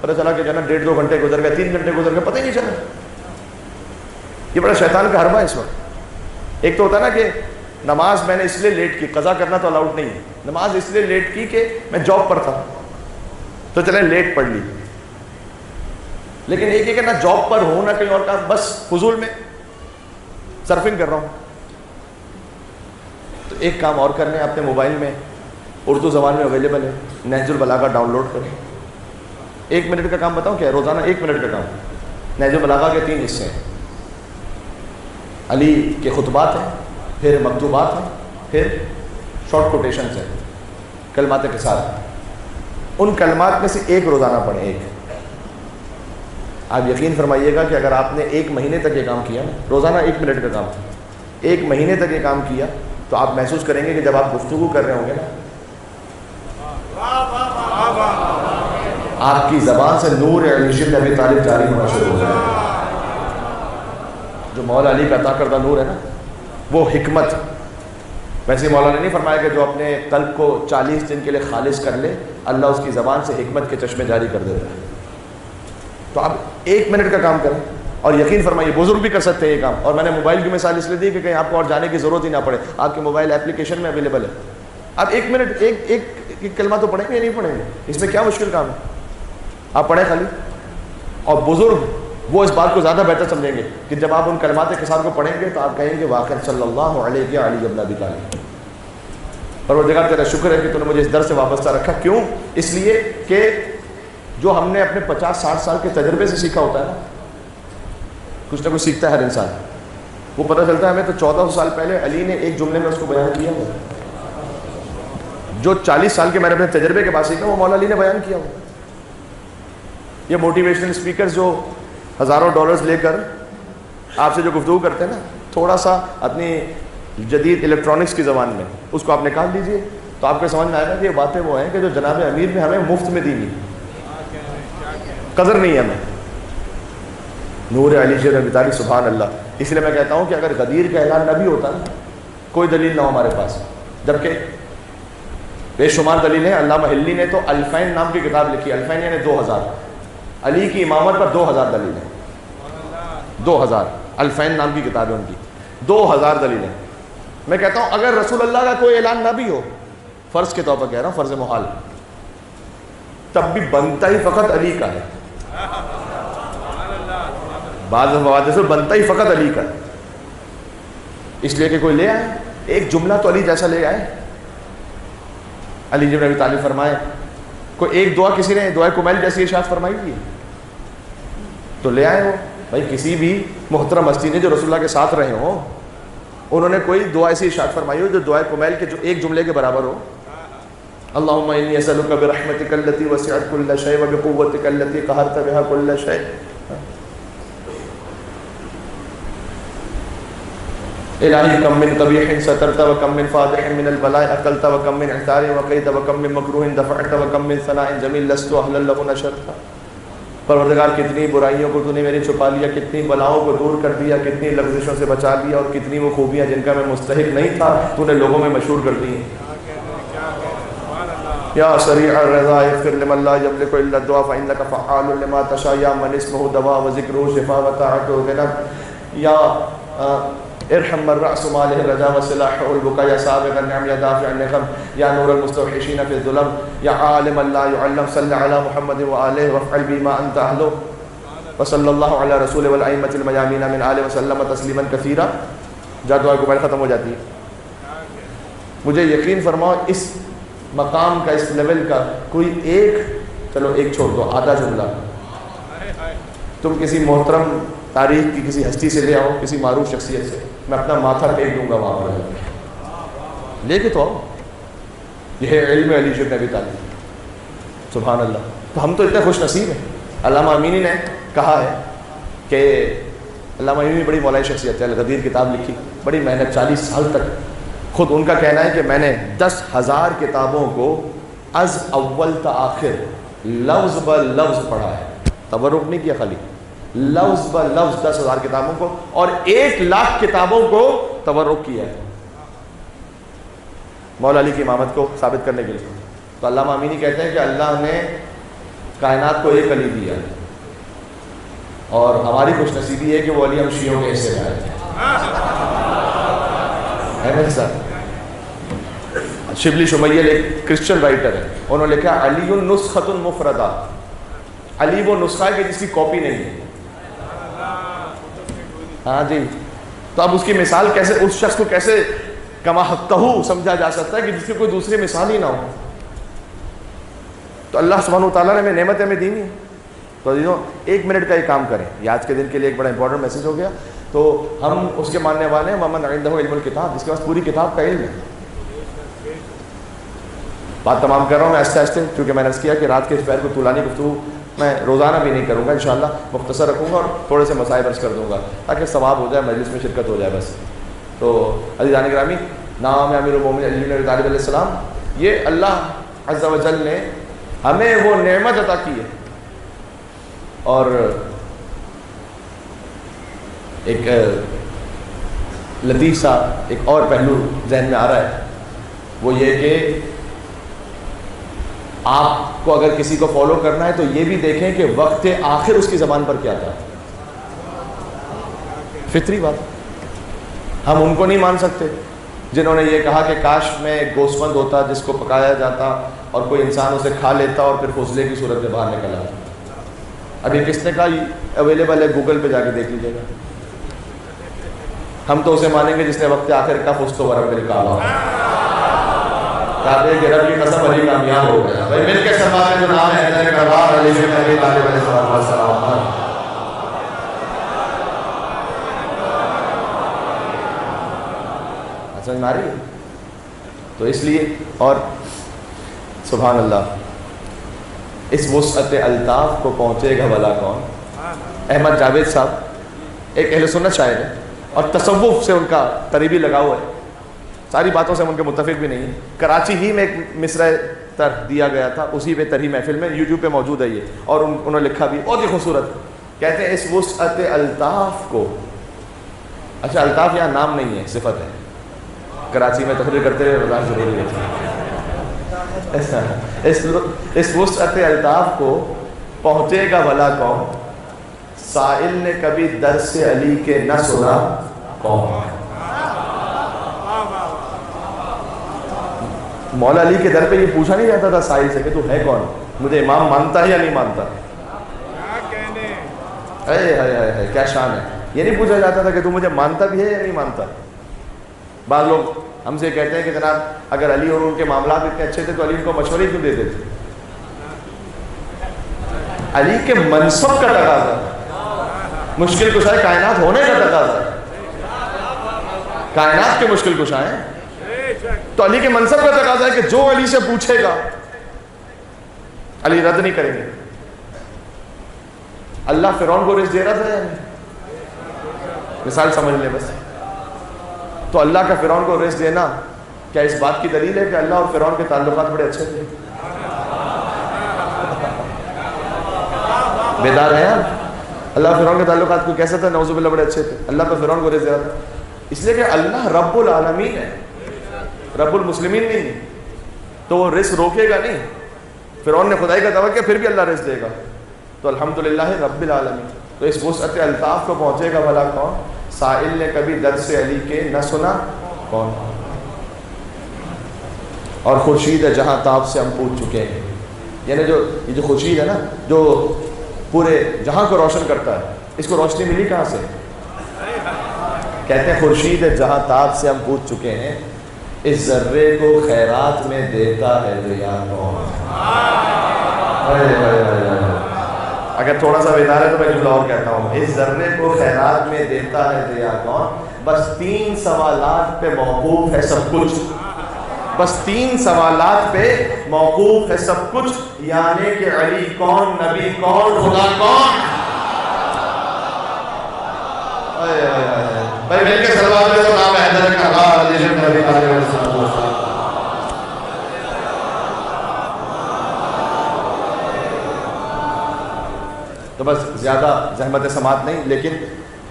پتہ چلا کہ جو ہے نا 1.5-2 گھنٹے گزر گئے، 3 گھنٹے گزر گئے، پتہ ہی نہیں چلا. یہ بڑا شیطان کا حربہ ہے اس وقت. ایک تو ہوتا ہے نا کہ نماز میں نے اس لیے لیٹ کی، قضا کرنا تو الاؤڈ نہیں ہے، نماز اس لیے لیٹ کی کہ میں جاب پر تھا تو چلے لیٹ پڑھ لی. لیکن ایک ہے کہ نہ جاب پر ہوں نہ کہیں اور کام، بس فضول میں سرفنگ کر رہا ہوں. تو ایک کام اور کرنے، اپنے موبائل میں اردو زبان میں اویلیبل ہے، نہج البلاغہ ڈاؤن لوڈ کریں. 1 منٹ کا کام بتاؤں کیا؟ روزانہ 1 منٹ کا کام. نہج البلاغہ کے 3 حصے ہیں. علی کے خطبات ہیں، پھر مکتوبات ہیں، پھر شارٹ کوٹیشنز ہیں کلمات کے ساتھ. ان کلمات میں سے ایک روزانہ پڑھیں. ایک آپ یقین فرمائیے گا کہ اگر آپ نے 1 مہینے تک یہ کام کیا، روزانہ 1 منٹ کا کام، 1 مہینے تک یہ کام کیا، تو آپ محسوس کریں گے کہ جب آپ گفتگو کر رہے ہوں گے نا، آپ کی زبان سے نور علی بن ابی طالب جاری ہونا شروع ہو جائے گا. جو مولا علی کا عطا کردہ نور ہے نا، وہ حکمت. ویسے مولا نے نہیں فرمایا کہ جو اپنے قلب کو 40 دن کے لیے خالص کر لے، اللہ اس کی زبان سے حکمت کے چشمے جاری کر دیتا ہے. تو آپ 1 منٹ کا کام کریں، اور یقین فرمائیے بزرگ بھی کر سکتے ہیں یہ کام. اور میں نے موبائل کی مثال اس لیے دی کہ کہیں آپ کو اور جانے کی ضرورت ہی نہ پڑے، آپ کے موبائل اپلیکیشن میں اویلیبل ہے. آپ 1 منٹ ایک کلمہ تو پڑھیں گے یا نہیں پڑھیں گے؟ اس میں کیا مشکل کام ہے؟ آپ پڑھیں خالی. اور بزرگ وہ اس بات کو زیادہ بہتر سمجھیں گے کہ جب آپ ان کلمات کے ساتھ کو پڑھیں گے تو آپ کہیں گے واقعا صلی اللہ علیہ علی ابن ابی طالب. پروردگار تیرا شکر ہے کہ تو نے مجھے اس در سے وابستہ رکھا. کیوں؟ اس لیے کہ جو ہم نے اپنے 50-60 سال کے تجربے سے سیکھا ہوتا ہے نا، کچھ نہ کچھ سیکھتا ہے ہر انسان. وہ پتہ چلتا ہے ہمیں تو 1400 سال پہلے علی نے ایک جملے میں اس کو بیان کیا ہوا. جو 40 سال کے میں نے اپنے تجربے کے بعد سیکھا وہ مولا علی نے بیان کیا ہوا. یہ موٹیویشنل اسپیکر جو ہزاروں ڈالرز لے کر آپ سے جو گفتگو کرتے ہیں نا، تھوڑا سا اپنی جدید الیکٹرانکس کی زبان میں اس کو آپ نکال لیجئے تو آپ کو سمجھ میں آئے گا کہ یہ باتیں وہ ہیں کہ جو جناب امیر نے ہمیں مفت میں دی ہوئی، قدر نہیں ہے ہمیں. نور علی بن ابی طالب، سبحان اللہ. اس لیے میں کہتا ہوں کہ اگر غدیر کا اعلان نہ بھی ہوتا نا، کوئی دلیل نہ ہو ہمارے پاس، جبکہ بے شمار دلیل ہیں. علامہ حلی نے تو الفین نام کی کتاب لکھی. الفین یعنی 2000. علی کی امامت پر 2000 دلیل ہیں. 2000 الفین نام کی کتاب ہے ان کی، 2000 دلیل ہیں. میں کہتا ہوں اگر رسول اللہ کا کوئی اعلان نہ بھی ہو، فرض کے طور پر کہہ رہا ہوں، فرض محال، تب بھی بنتا ہی فقط علی کا ہے. بعض مواد سے بنتا ہی فقط علی کا ہے. اس لیے کہ کوئی لے آئے ایک جملہ تو علی جیسا لے آئے. علی بن ابی طالب فرمائے کوئی ایک دعا کسی نے دعائے کمیل جیسی ارشاد فرمائی تھی تو لے آئے. وہ بھائی کسی بھی محترم ہستی نے جو رسول اللہ کے ساتھ رہے ہوں، انہوں نے کوئی دعا ایسی ارشاد فرمائی ہو جو دعائے کمیل کے جو ایک جملے کے برابر ہو. اللہم انی اسألک برحمتک التی وسعت کل شیء وبقوتک التی قہرت بها کل شیء. الہی کم من قبیح سترت وکم من فادح من البلاء اقلت وکم من احتار وقیت وکم من مکروہ دفعت وکم من ثناء جمیل لست اہلا له نشرت. پروردگار کتنی برائیوں کو تو نے میری چھپا لیا، کتنی بلاؤں کو دور کر دیا، کتنی لغزشوں سے بچا لیا، اور کتنی وہ خوبیاں جن کا میں مستحق نہیں تھا تو نے لوگوں میں مشہور کر دی. یا سریع الرضا اغفر لمن لا یملک الا الدعاء فانک فعال لما تشاء. یا من اسمہ دوا وذکرہ شفاء وطاعتہ غنی. یا ارحم من رأس ماله الرجا وسلاح البكاء. یا سابق النعم یا دافع النقم. یا نور المستوحشین فی الظلم. یا عالم لا يعلم. صلی علی محمد وآلہ وافعل بما انت اہلہ. وصلی اللہ علی رسول والائمۃ المیامین من آلہ وسلم تسلیما کثیرا. جا دعا کو ختم ہو جاتی ہے. مجھے یقین فرماؤ اس مقام کا، اس لیول کا کوئی ایک، چلو ایک چھوڑ دو، آدھا جملہ تم کسی محترم تاریخ کی کسی ہستی سے لے آؤ، کسی معروف شخصیت سے، میں اپنا ماتھا ٹیک دوں گا وہاں پر. لے کے تو آؤ. یہ ہے علم علی بن ابی طالب. سبحان اللہ. تو ہم تو اتنے خوش نصیب ہیں. علامہ امینی نے کہا ہے کہ علامہ امینی بڑی مولائی شخصیت ہے، الغدیر کتاب لکھی، بڑی محنت، 40 سال تک. خود ان کا کہنا ہے کہ میں نے 10,000 کتابوں کو از اول تا آخر لفظ ب لفظ پڑھا ہے. تبرک نہیں کیا، خالی لفظ ب لفظ 10,000 کتابوں کو، اور 1,00,000 کتابوں کو تبرک کیا ہے مولا علی کی امامت کو ثابت کرنے کے لیے. تو علامہ امینی کہتے ہیں کہ اللہ نے کائنات کو ایک علی دیا، اور ہماری خوش نصیبی ہے کہ وہ علی ہم شیعوں کے حصے میں آئے تھے. ہے نا صاحب؟ شبلی شمیل ایک کرسچن رائٹر ہے، انہوں نے لکھا علی النسخۃ المفردہ، علی وہ نسخہ ہے کہ جس کی کاپی نہیں ہے. ہاں جی، تو اب اس کی مثال کیسے، اس شخص کو کیسے کما حقہ سمجھا جا سکتا ہے کہ جس کی کوئی دوسری مثال ہی نہ ہو. تو اللہ سبحانہ و تعالیٰ نے ہمیں نعمت ہمیں دی نہیں. تو عزیزوں 1 منٹ کا ایک کام کریں، یہ آج کے دن کے لیے ایک بڑا امپورٹنٹ میسج ہو گیا. تو ہم اس کے ماننے والے ہیں ومن عنده علم الکتاب، جس کے پاس پوری کتاب کا علم ہے. بات تمام کر رہا ہوں میں آہستہ آہستہ، کیونکہ میں نے عرض کیا کہ رات کے اس پیر کو طولانی گفتگو میں روزانہ بھی نہیں کروں گا، انشاءاللہ مختصر رکھوں گا اور تھوڑے سے مسائل عرض کر دوں گا تاکہ ثواب ہو جائے، مجلس میں شرکت ہو جائے بس. تو عزیزان گرامی، نام امیر المومنین علی بن ابی طالب علیہ السلام، یہ اللہ عز و جل نے ہمیں وہ نعمت عطا کی ہے. اور ایک لطیف سا ایک اور پہلو ذہن میں آ رہا ہے، وہ یہ کہ آپ کو اگر کسی کو فالو کرنا ہے تو یہ بھی دیکھیں کہ وقت آخر اس کی زبان پر کیا تھا. فطری بات. ہم ان کو نہیں مان سکتے جنہوں نے یہ کہا کہ کاش میں ایک گوسفند ہوتا جس کو پکایا جاتا اور کوئی انسان اسے کھا لیتا اور پھر فضلے کی صورت میں باہر نکل آتا. ابھی کس نے کہا؟ اویلیبل ہے، گوگل پہ جا کے دیکھ لیجیے گا. ہم تو اسے مانیں گے جس نے وقت آخر کا فستو ورب نکالا. کہتے ہیں کہ رب کی قسم علی کامیاب ہو گیا. بھائی مل کے سماع میں جو نام ہے حیدر کرار علی بن ابی طالب علیہ السلام پر. سمجھ میں آ رہی ہے؟ تو اس لیے، اور سبحان اللہ، اس وسعت الطاف کو پہنچے گا بھلا کون. احمد جاوید صاحب ایک اہل سنت شاعر ہے اور تصوف سے ان کا قریبی لگاؤ ہے. ساری باتوں سے ہم ان کے متفق بھی نہیں ہیں. کراچی ہی میں ایک مصرع تر دیا گیا تھا، اسی پہ ترہی محفل میں یوٹیوب پہ موجود ہے یہ، اور انہوں نے لکھا بھی بہت ہی خوبصورت. کہتے ہیں اس وسعت الطاف کو، اچھا الطاف یہاں نام نہیں ہے، صفت ہے. کراچی میں تقریر کرتے ہوئے رمضان ضروری ہے. اس وسعت الطاف کو پہنچے گا بھلا کون، سائل نے کبھی درس علی کے نہ سنا کون. مولا علی کے در پہ یہ پوچھا نہیں جاتا تھا سائل سے کہ تو ہے کون، مجھے امام مانتا ہے یا نہیں مانتا. کیا شان ہے. یہ نہیں پوچھا جاتا تھا کہ تو مجھے مانتا بھی ہے یا نہیں مانتا. بعض لوگ ہم سے کہتے ہیں کہ جناب اگر علی اور ان کے معاملات اتنے اچھے تھے تو علی ان کو مشورے کیوں دیتے تھے. علی کے منصب کا تقاضا، مشکل کشا کائنات ہونے کا تقاضا، کائنات کے مشکل کشا ہیں تو علی کے منصب کا تقاضا ہے کہ جو علی سے پوچھے گا علی رد نہیں کریں گے. اللہ فرعون کو رزق دے رہا تھا، مثال سمجھ لیں بس. تو اللہ کا فرعون کو رزق دینا کیا اس بات کی دلیل ہے کہ اللہ اور فرعون کے تعلقات بڑے اچھے تھے؟ بیدار ہیں آپ؟ اللہ فرعون کے تعلقات کو کیسا تھا؟ نعوذ باللہ بڑے اچھے تھے. اللہ تو فرعون کو رزق دے رہا تھا، اس لیے کہ اللہ رب العالمین ہے، رب المسلمین نہیں ہے، تو وہ رزق روکے گا نہیں. فرعون نے خدائی کا دعویٰ کیا، پھر بھی اللہ رزق دے گا. تو الحمدللہ رب العالمین. تو اس وسعت الطاف کو پہنچے گا بھلا کون، سائل نے کبھی درس علی کے نہ سنا کون. اور خورشید جہاں تاب سے ہم پوچھ چکے ہیں، یعنی یہ جو خورشید ہے نا، جو پورے جہاں کو روشن کرتا ہے، اس کو روشنی ملی کہاں سے؟ کہتے ہیں خورشید جہاں تاب سے ہم پوچھ چکے ہیں، اس ذرے کو خیرات میں دیتا ہے دیا کون. اگر تھوڑا سا بیدار ہے تو میں جملہ اور کہتا ہوں، اس ذرے کو خیرات میں دیتا ہے دیا کون. بس 3 سوالات پہ موقوف ہے سب کچھ، بس 3 سوالات پہ موقوف ہے سب کچھ، یعنی کہ علی کون، نبی کون، خدا کون. بھائی مل کے سلوات میں تو نام حیدر کرار علی بن ابی طالب علیہ السلام. تو بس زیادہ زحمت سماعت نہیں، لیکن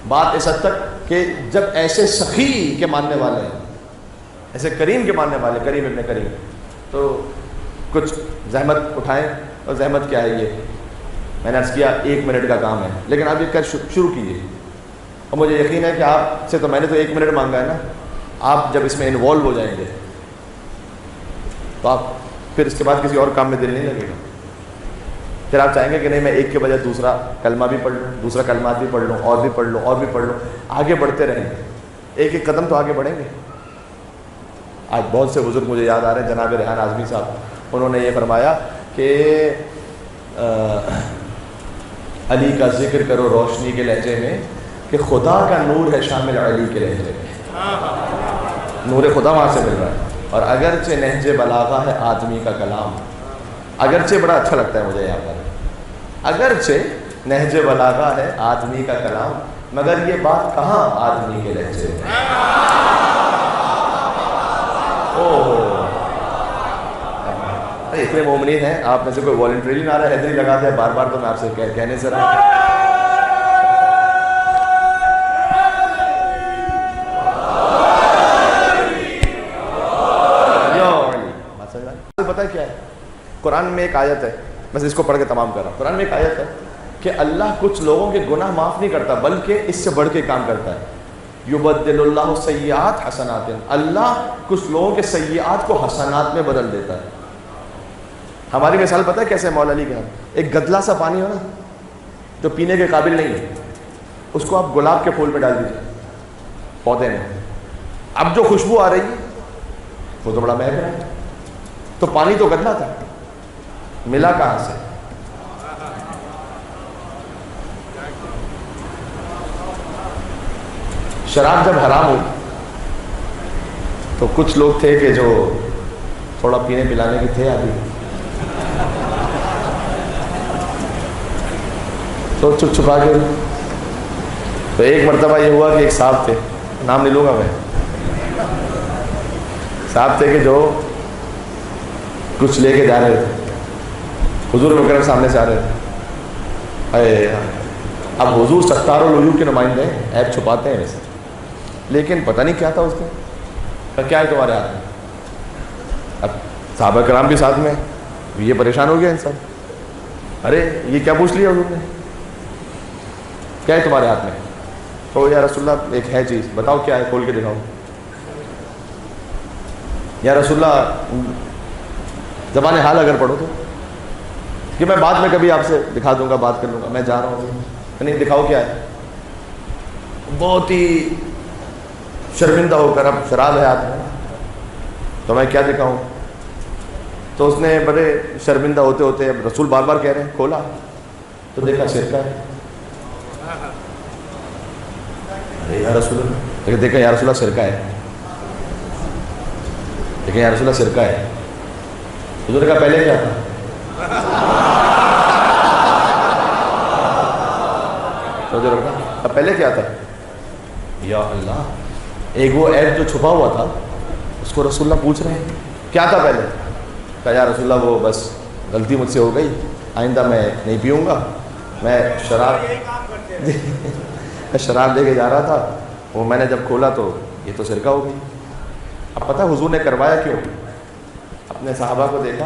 بات اس حد تک کہ جب ایسے سخی کے ماننے والے ہیں، ایسے کریم کے ماننے والے، کریم ابن کریم، تو کچھ زحمت اٹھائیں. اور زحمت کیا ہے یہ میں نے عرض کیا 1 منٹ کا کام ہے، لیکن آپ یہ شروع کیجیے، اور مجھے یقین ہے کہ آپ سے تو میں نے تو 1 منٹ مانگا ہے نا، آپ جب اس میں انوالو ہو جائیں گے تو آپ پھر اس کے بعد کسی اور کام میں دل نہیں لگے گا، پھر آپ چاہیں گے کہ نہیں میں ایک کے بجائے دوسرا کلمہ بھی پڑھ لوں، دوسرا کلمات بھی پڑھ لوں، اور بھی پڑھ لوں، اور بھی پڑھ لوں، آگے بڑھتے رہیں گے، ایک ایک قدم تو آگے بڑھیں گے۔ آج بہت سے بزرگ مجھے یاد آ رہے ہیں، جناب ریحان اعظمی صاحب، انہوں نے یہ فرمایا کہ علی کا ذکر کرو روشنی کے لہجے میں کہ خدا کا نور ہے شامل علی کے لہجے میں، نور خدا وہاں سے مل رہا ہے، اور اگرچہ نہج بلاغہ ہے آدمی کا کلام، اگرچہ بڑا اچھا لگتا ہے مجھے یہاں پر، اگرچہ نہج بلاغہ ہے آدمی کا کلام، مگر یہ بات کہاں آدمی کے لہجے میں۔ اتنے مومنین ہیں، آپ میں سے کوئی والنٹریلی نعرہ حیدری لگا دے بار بار، تو میں آپ سے کہنے سے رہا پتہ کیا ہے؟ قرآن میں ایک آیت ہے، بس اس کو پڑھ کے تمام کر رہا ہوں۔ قرآن میں ایک آیت ہے کہ اللہ کچھ لوگوں کے گناہ معاف نہیں کرتا، بلکہ اس سے بڑھ کے کام کرتا ہے، یبدل اللہ سیئات حسنات، اللہ کچھ لوگوں کے سیئات کو حسنات میں بدل دیتا ہے۔ ہماری مثال پتہ ہے کیسے مولا علی کے ہاں؟ ایک گدلا سا پانی ہو نا جو پینے کے قابل نہیں ہے، اس کو آپ گلاب کے پھول پہ ڈال دیجیے پودے میں، اب جو خوشبو آ رہی ہے وہ تو بڑا مہک رہا ہے، تو پانی تو گدلا تھا، ملا کہاں سے؟ شراب جب حرام ہوئی تو کچھ لوگ تھے کہ جو تھوڑا پینے پلانے کے تھے ابھی، تو چھپ چھپا کے، تو ایک مرتبہ یہ ہوا کہ ایک صاحب تھے، نام نہیں لوں گا میں، صاحب تھے کہ جو کچھ لے کے جا رہے تھے، حضور مکرم سامنے سے آ رہے تھے، اب حضور ستار العیوب کے نمائندے ہیں، عیب چھپاتے ہیں ویسے، لیکن پتہ نہیں کیا تھا اس نے، کیا ہے تمہارے ہاتھ میں؟ اب صحابہ کرام بھی ساتھ میں، یہ پریشان ہو گیا انسان، ارے یہ کیا پوچھ لیا حضور نے، کیا ہے تمہارے ہاتھ میں؟ تو یا رسول اللہ ایک ہے چیز، بتاؤ کیا ہے، کھول کے دکھاؤ۔ یا رسول اللہ زبان حال اگر پڑھو تو، کہ میں بعد میں کبھی آپ سے دکھا دوں گا، بات کر لوں گا، میں جا رہا ہوں، نہیں دکھاؤ کیا ہے۔ بہت ہی شرمندہ ہو کر، اب شراب ہے ہاتھ میں تو میں کیا دکھاؤں، تو اس نے بڑے شرمندہ ہوتے ہوتے، اب رسول بار بار کہہ رہے ہیں، کھولا تو دیکھا سرکہ ہے، یا رسول اللہ، دیکھا یا رسول اللہ سرکہ ہے، دیکھیں یا رسول اللہ سرکہ ہے، حضور نے کہا پہلے کیا تھا؟ اب پہلے کیا تھا؟ یا اللہ، ایک وہ عیب جو چھپا ہوا تھا اس کو رسول اللہ پوچھ رہے ہیں کیا تھا پہلے؟ کہا یا رسول اللہ وہ بس غلطی مجھ سے ہو گئی، آئندہ میں نہیں پیوں گا، میں شراب لے کے جا رہا تھا، وہ میں نے جب کھولا تو یہ تو سرکہ ہو گئی۔ اب پتہ حضور نے کروایا کیوں؟ اپنے صحابہ کو دیکھا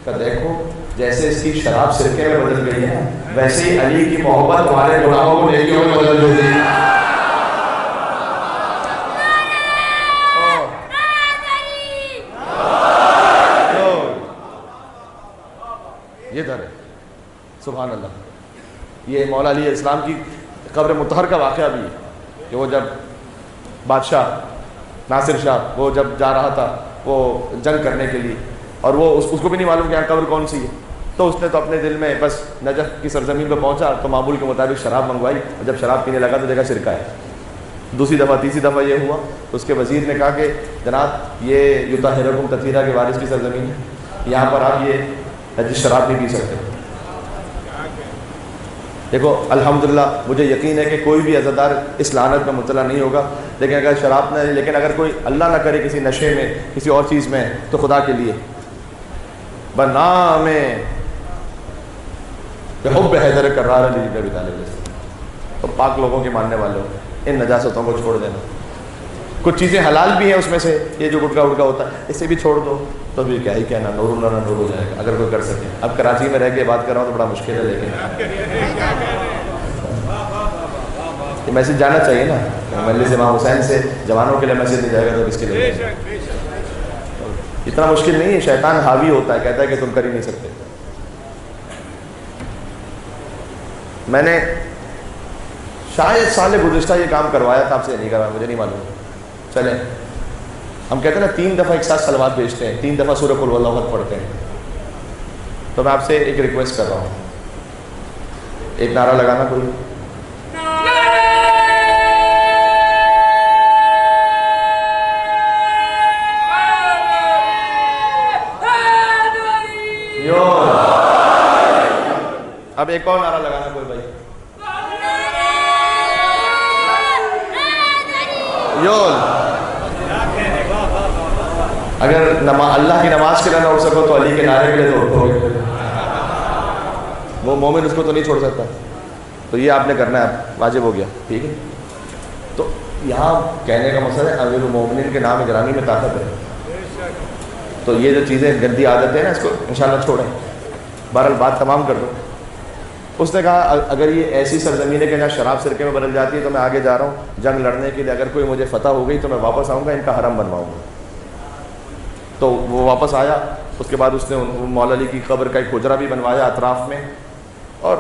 کہ دیکھو جیسے اس کی شراب سرکے میں بدل گئی ہے، ویسے ہی علی کی محبت تمہارے گناہوں کو نیکیوں میں بدل دے گی۔ یہ در ہے، سبحان اللہ۔ یہ مولا علیہ السلام کی قبر مطہر کا واقعہ بھی ہے کہ وہ جب بادشاہ ناصر شاہ وہ جب جا رہا تھا وہ جنگ کرنے کے لیے، اور وہ اس کو بھی نہیں معلوم کہ یہاں قبر کون سی ہے، تو اس نے تو اپنے دل میں بس نجف کی سرزمین پہ پہنچا تو معمول کے مطابق شراب منگوائی، اور جب شراب پینے لگا تو دیکھا سرکہ ہے۔ دوسری دفعہ تیسری دفعہ یہ ہوا تو اس کے وزیر نے کہا کہ جناب یہ یطہرکم تطہیرا کے وارث کی سرزمین ہے، یہاں پر آپ یہ شراب نہیں پی سکتے۔ دیکھو الحمدللہ مجھے یقین ہے کہ کوئی بھی عزادار اس لعنت میں مبتلا نہیں ہوگا، لیکن اگر شراب نہ، لیکن اگر کوئی اللہ نہ کرے کسی نشے میں کسی اور چیز میں، تو خدا کے لیے بنام حب حیدر کرار علی ابی طالب، تو پاک لوگوں کے ماننے والوں ان نجاستوں کو چھوڑ دینا۔ کچھ چیزیں حلال بھی ہیں اس میں سے، یہ جو گٹکا وٹکا ہوتا ہے اسے بھی چھوڑ دو تو بھی کیا ہی کہنا، نور اللہ نور ہو جائے گا اگر کوئی کر سکے۔ اب کراچی میں رہ کے بات کر رہا ہوں تو بڑا مشکل ہے، لیکن یہ میسج جانا چاہیے نا، مجلس امام حسین سے جوانوں کے لیے میسج نہیں جائے گا تو کس کے لیے؟ اتنا مشکل نہیں ہے، شیطان حاوی ہوتا ہے، کہتا ہے کہ تم کر ہی نہیں سکتے۔ میں نے شاید سال گزشتہ یہ کام کروایا تھا، آپ سے نہیں کروایا مجھے نہیں معلوم۔ چلیں ہم کہتے ہیں نا 3 دفعہ ایک ساتھ صلوات بھیجتے ہیں، 3 دفعہ سورہ قل ہو اللہ احد پڑھتے ہیں، تو میں آپ سے ایک ریکویسٹ کر رہا ہوں، ایک نعرہ لگانا کوئی۔ اب ایک اور نعرہ لگانا کوئی بھائی، یول۔ اگر اللہ کی نماز کے لیے نہ اٹھ سکو تو علی کے نعرے کے لیے تو اٹھو گے، وہ مومن اس کو تو نہیں چھوڑ سکتا، تو یہ آپ نے کرنا ہے، واجب ہو گیا، ٹھیک ہے۔ تو یہاں کہنے کا مقصد ہے امیر المومنین کے نام گرامی میں طاقت ہے، تو یہ جو چیزیں گندی عادتیں ہیں نا اس کو انشاءاللہ چھوڑیں۔ بہرحال بات تمام کر دو۔ اس نے کہا اگر یہ ایسی سرزمین ہے کہ جہاں شراب سرکے میں بدل جاتی ہے تو میں آگے جا رہا ہوں جنگ لڑنے کے لیے، اگر کوئی مجھے فتح ہو گئی تو میں واپس آؤں گا، ان کا حرم بنواؤں گا۔ تو وہ واپس آیا، اس کے بعد اس نے مولا علی کی قبر کا ایک حجرہ بھی بنوایا اطراف میں، اور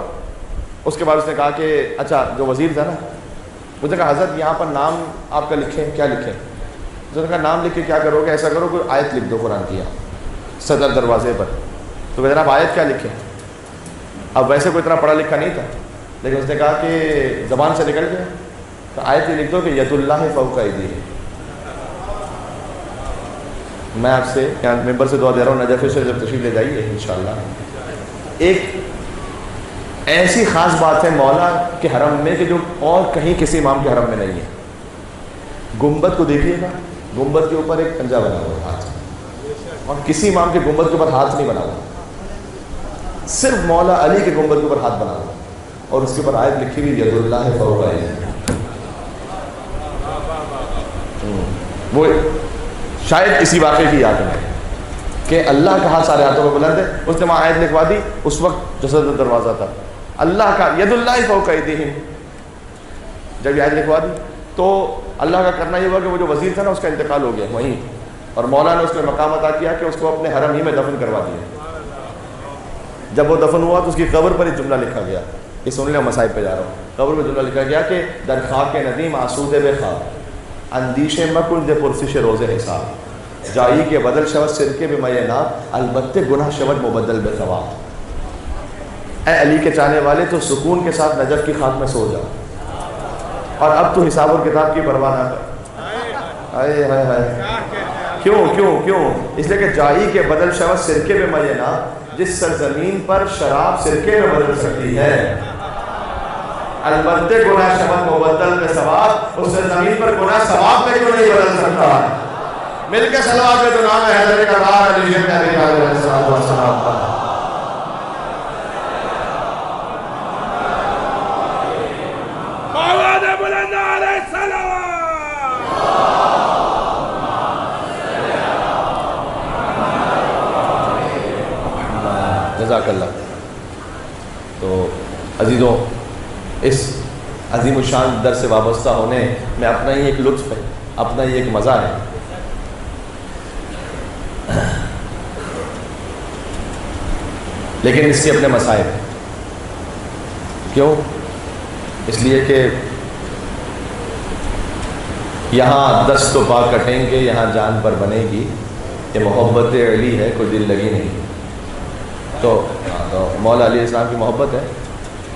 اس کے بعد اس نے کہا کہ اچھا جو وزیر تھا نا، اس نے کہا حضرت یہاں پر نام آپ کا لکھیں، کیا لکھیں؟ اس نے کہا نام لکھ کے کیا کرو گے، ایسا کرو کوئی آیت لکھ دو قرآن کی صدر دروازے پر۔ تو کہ جناب آیت کیا لکھیں؟ اب ویسے کوئی اتنا پڑھا لکھا نہیں تھا، لیکن اس نے کہا کہ زبان سے نکل گیا، تو آیت یہ لکھ دو کہ ید اللہ فوق ایدیہم۔ میں آپ سے یہاں ممبر سے دعا دے رہا ہوں، نجف سے جب تشریف لے جائیے انشاءاللہ، ایک ایسی خاص بات ہے مولا کے حرم میں کہ جو اور کہیں کسی امام کے حرم میں نہیں ہے۔ گنبد کو دیکھیے گا، گنبد کے اوپر ایک پنجہ بنا ہوا ہے ہاتھ، اور کسی امام کے گنبد کے اوپر ہاتھ نہیں بنا ہوا، صرف مولا علی کے گنبد کے اوپر ہاتھ بنا ہوا، اور اس کے اوپر آیت لکھی ہوئی ید اللہ فوق ایدیہم۔ وہ شاید اسی واقعے کی یاد ہے کہ اللہ کا ہاتھ سارے ہاتھوں پہ بلند ہے، اس نے وہاں آیت لکھوا دی، اس وقت جو صدر دروازہ تھا اللہ کا ید اللہ فوق ایدیہم، جب یہ آیت لکھوا دی تو اللہ کا کرنا یہ ہوا کہ وہ جو وزیر تھا نا اس کا انتقال ہو گیا وہیں، اور مولا نے اس میں مقام عطا کیا کہ اس کو اپنے حرم ہی میں دفن کروا دیا۔ جب وہ دفن ہوا تو اس کی قبر پر ایک جملہ لکھا گیا، یہ سن لیں، مصائب پہ جا رہا ہوں، قبر میں جملہ لکھا گیا کہ در خاک ندیم آسودہ بے خواب، اندیش مکن دے پرسش روز حساب، جائی کے بدل شود سرکے بے مے ناب، البتہ گناہ شود مبدل بے ثواب۔ اے علی کے چاہنے والے تو سکون کے ساتھ نجف کی خاک میں سو جاؤ، اور اب تو حساب اور کتاب کی پرواہ نہ کر۔ ہائے ہائے ہائے، کیوں کیوں کیوں؟ اس لیے کہ جائی کے بدل شود سرکے بے مے ناب، جس سرزمین پر شراب سرکے میں بدل سکتی ہے، البتہ گناہ شود مبدل میں ثواب، اس سرزمین پر گناہ ثواب میں کیوں نہیں بدل سکتا؟ مل کے صلوات میں تو نام ہے حضرت کرار علی بن ابی طالب علیہ السلام کا۔ آواز بلند علیہ السلام۔ جزاک اللہ۔ تو عزیزوں، اس عظیم الشان در سے وابستہ ہونے میں اپنا ہی ایک لطف ہے، اپنا ہی ایک مزہ ہے۔ لیکن اس کے اپنے مسائل ہیں۔ کیوں؟ اس لیے کہ یہاں دست و پا کٹیں گے، یہاں جان پر بنے گی، یہ محبت علی ہے، کوئی دل لگی نہیں۔ تو مولا علیہ السلام کی محبت ہے،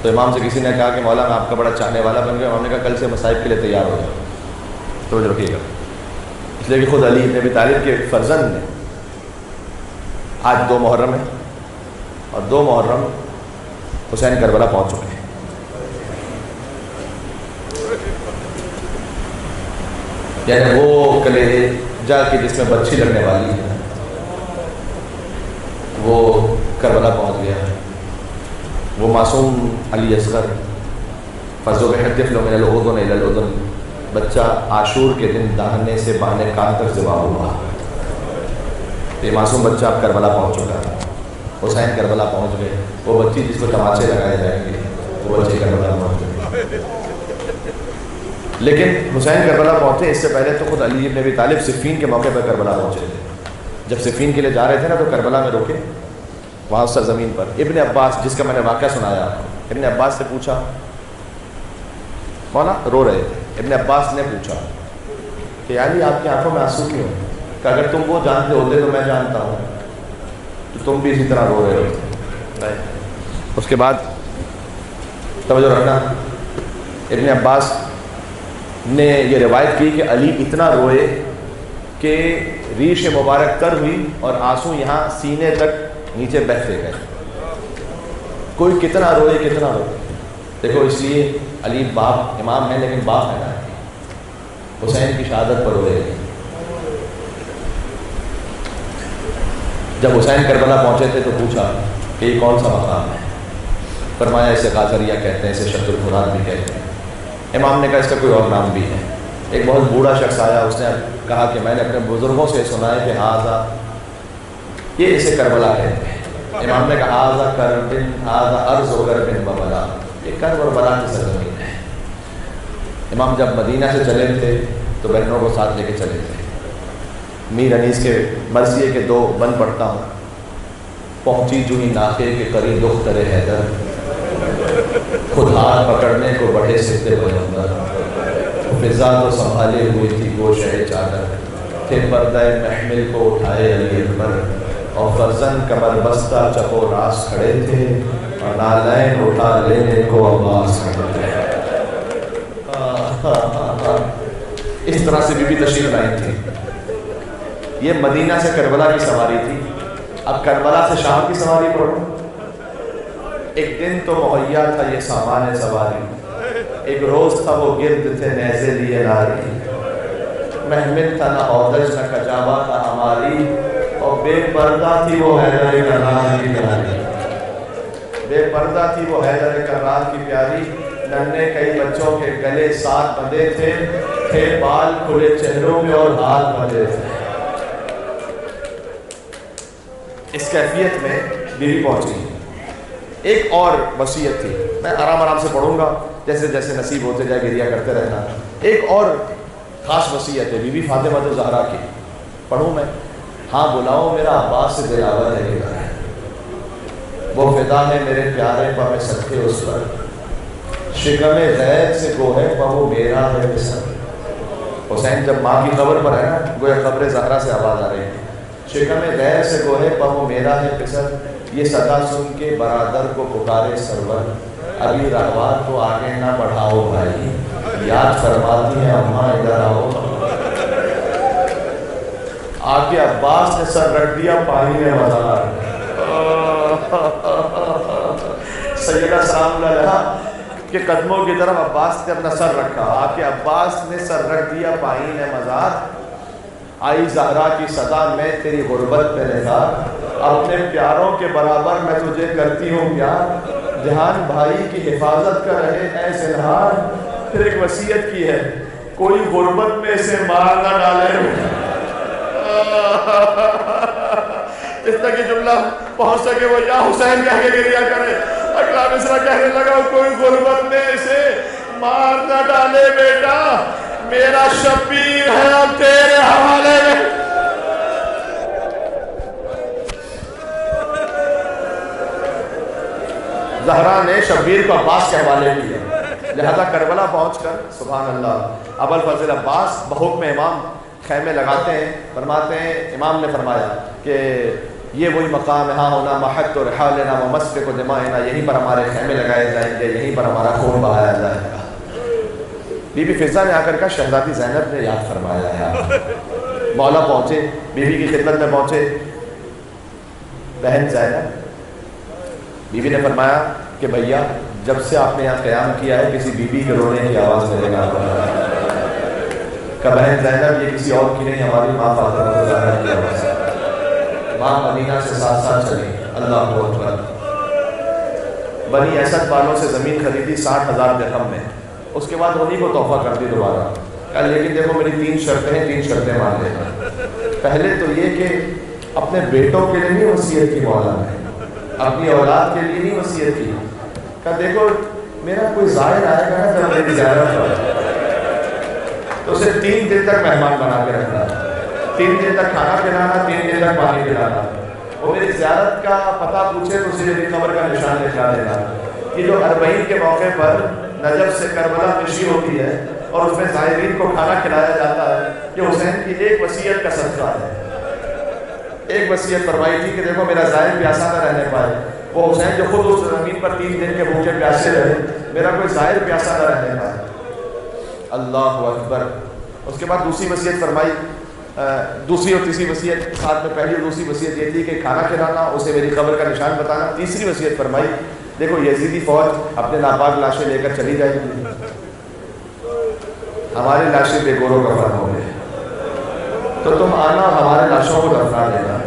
تو امام سے کسی نے کہا کہ مولا میں آپ کا بڑا چاہنے والا بن گیا، امام نے کہا کل سے مصائب کے لیے تیار ہو جاؤ، توجہ رکھیے گا۔ اس لیے کہ خود علی بن ابی طالب کے فرزند نے، آج 2 محرم ہے، اور 2 محرم حسین کربلا پہنچ چکے ہیں۔ یعنی وہ کلیجہ کی جس میں برچھی لگنے والی ہے وہ کربلا پہنچ گیا ہے۔ وہ معصوم علی اصغر فضو بحدف لو من الاذن الى الاذن، بچہ عاشور کے دن داہنے سے بائیں کان تک ذبح ہوا. یہ معصوم بچہ اب کربلا پہنچ چکا ہے. حسین کربلا پہنچ گئے. وہ بچی جس کو تماچے لگائے جائیں گے وہ بچے کربلا پہنچ گئے. لیکن حسین کربلا پہنچے اس سے پہلے تو خود علی بن ابی طالب صفین کے موقع پر کربلا پہنچے تھے. جب صفین کے لیے جا رہے تھے نا تو کربلا میں رکے وہاں سرزمین پر. ابن عباس جس کا میں نے واقعہ سنایا آپ کو, ابن عباس سے پوچھا, مولا رو رہے تھے. ابن عباس نے پوچھا کہ علی آپ کی آنکھوں میں آنسو کیوں؟ کہ اگر تم وہ جانتے ہوتے تو میں جانتا ہوں تو تم بھی اسی طرح رو رہے ہوتے. اس کے بعد توجہ رکھنا, ابن عباس نے یہ روایت کی کہ علی اتنا روئے کہ ریش مبارک تر ہوئی اور آنسو یہاں سینے تک نیچے بہتے گئے. کوئی کتنا روئے کتنا روئے. دیکھو اس لیے علی باپ امام ہے لیکن باپ ہے نا, حسین کی شہادت پر روئے. جب حسین کربلا پہنچے تھے تو پوچھا کہ یہ کون سا مقام ہے؟ فرمایا اسے قاذریہ کہتے ہیں, اسے شد الفرات بھی کہتے ہیں. امام نے کہا اس کا کوئی اور نام بھی ہے. ایک بہت بوڑھا شخص آیا, اس نے کہا کہ میں نے اپنے بزرگوں سے سنا ہے کہ ہاذا, یہ اسے کربلا کہتے ہیں. امام نے کہا ہاذا کربن ہاذا ارض و کربن و بلا, یہ کرب اور بلا کی سرزمین ہے. امام جب مدینہ سے چلے تھے تو بہنوں کو ساتھ لے کے چلے تھے. میر انیس کے مرثیے کے 2 بند پڑھتا ہوں. پہنچی جو ہی ناقے کے قریب دختر حیدر, خود ہاتھ پکڑنے کو بڑھے سکتے پیغمبر, فضا تو سنبھالے ہوئی تھی گوشہ چادر, تھے پردہ محمل کو اٹھائے علی اکبر, اور فرزن کمر بستہ چپو راس کھڑے تھے, اور نالین اٹھا لینے کو عباس کھڑے تھے. اس طرح سے بی بی تشریف لائی تھی. یہ مدینہ سے کربلا کی سواری تھی. اب کربلا سے شام کی سواری پڑھو. ایک دن تو مہیا تھا یہ سامان سواری, ایک روز تھا وہ گرد تھے نیزے لیے ناری, محمل تھا نہ عودج نہ کجاوا تھا ہماری, اور بے پردہ تھی وہ حیدر کرار کی پیاری. بے پردہ تھی وہ حیدر کرار کی پیاری, ننھے کئی بچوں کے گلے 7 بندھے تھے بال کھلے چہروں میں اور ہاتھ بندھے تھے. اس کیفیت میں بیوی پہنچی. ایک اور وصیت تھی, میں آرام سے پڑھوں گا, جیسے جیسے نصیب ہوتے جائے گریا کرتے رہنا. ایک اور خاص وصیت ہے بی بی فاطمہ الزہرا کی, پڑھوں میں؟ ہاں بلاؤ میرا عباس سے دلاور ہے گرا ہے, وہ فدا ہے میرے پیارے پا میں صدقے اس پر, شکم غیر سے گوہے پا وہ میرا ہے بسر. حسین جب ماں کی قبر پر ہے نا, گویا قبر زہرا سے آواز آ رہی ہے, شکم غیر سے گوہے پا وہ میرا ہے پسر, یہ صدا سن کے برادر کو پکارے سرور, ابھی رہوار کو آگے نہ بڑھاؤ بھائی, یاد فرماتی ہیں اماں ادھر آؤ. آگے عباس نے سر رکھ دیا پانی میں مزار, سیدہ سلام اللہ کے قدموں کی طرف عباس نے اپنا سر رکھا. آگے عباس نے سر رکھ دیا پانی میں مزار, آئی زہرا کی صدا میں تیری غربت پہ نثار, اپنے پیاروں کے برابر میں تجھے کرتی ہوں پیار, جہان بھائی کی حفاظت کر رہے اے زنہار. پھر ایک وصیت کی ہے, کوئی غربت میں اسے مار نہ ڈالے. اس تک یہ جملہ پہنچ سکے وہ یا حسین کہہ کے گریا کرے. اگلا مصرع کہنے لگا, کوئی غربت میں اسے مار نہ ڈالے بیٹا, میرا شبیر ہے اب تیرے حوالے میں. زہرا نے شبیر کو عباس کے حوالے کیا, لہذا کربلا پہنچ کر سبحان اللہ ابو الفضل عباس بحکم امام خیمے لگاتے ہیں. فرماتے ہیں امام نے فرمایا کہ یہ وہی مقام ہے, ہاں ہونا محت و رحالنا و مسفک و دمائنا, یہیں پر ہمارے خیمے لگائے جائیں گے, یہیں پر ہمارا خون بہایا جائے گا. بی بی فضہ نے آ کر کہا شہزادی زینب نے یاد فرمایا ہے. مولا پہنچے, بیوی کی خدمت میں پہنچے. بہن زینب, بیوی نے فرمایا کہ بھیا جب سے آپ نے یہاں قیام کیا ہے کسی بیوی کے رونے کی آواز میرے کان پر آئی. کہ بہن زینب یہ کسی اور کی نہیں, ہماری ماں فاطمہ الزہرا کی آواز ہے. ماں مدینہ سے ساتھ چلی. اللہ اکبر. بنی اسد والوں سے زمین خریدی 60,000 درہم میں, اس کے بعد انہیں کو تحفہ کر دی دوبارہ. کہا لیکن دیکھو میری 3 شرطیں ہیں، 3 شرطیں مان لینا. پہلے تو یہ کہ اپنے بیٹوں کے لیے نہیں وصیت کی مولا نے، اپنی اولاد کے لیے نہیں وصیت کی. کہا دیکھو میرا کوئی زائر آئے گا نا جب میری زیارت ہو تو اسے 3 دن تک مہمان بنا کے رکھنا، 3 دن تک کھانا کھلانا، 3 دن تک پانی پلانا. وہ میری زیارت کا پتہ پوچھے تو اسے میری قبر کا نشان دکھا دینا. یہ جو 40 کے موقع پر نجف سے کربلا مشی ہوتی ہے اور اس میں زائرین کو کھانا کھلایا جاتا ہے، یہ حسین کی ایک وصیت کا صدقہ ہے. ایک وصیت فرمائی تھی کہ دیکھو میرا زائر پیاسا نہ رہنے پائے. وہ حسین جو خود اس زمین پر 3 دن کے بھوکے پیاسے رہے، میرا کوئی زائر پیاسا نہ رہنے پائے. اللہ اکبر. اس کے بعد دوسری وصیت فرمائی، دوسری اور تیسری وصیت ساتھ میں. پہلی اور دوسری وصیت یہ تھی کہ کھانا کھلانا، اسے میری قبر کا نشان بتانا. تیسری وصیت فرمائی دیکھو یزیدی فوج اپنے ناپاک لاشیں لے کر چلی جائے گی، ہماری لاشیں بے گور و کفن ہوں گے، تو تم آنا اور ہمارے لاشوں کو دفنا دینا.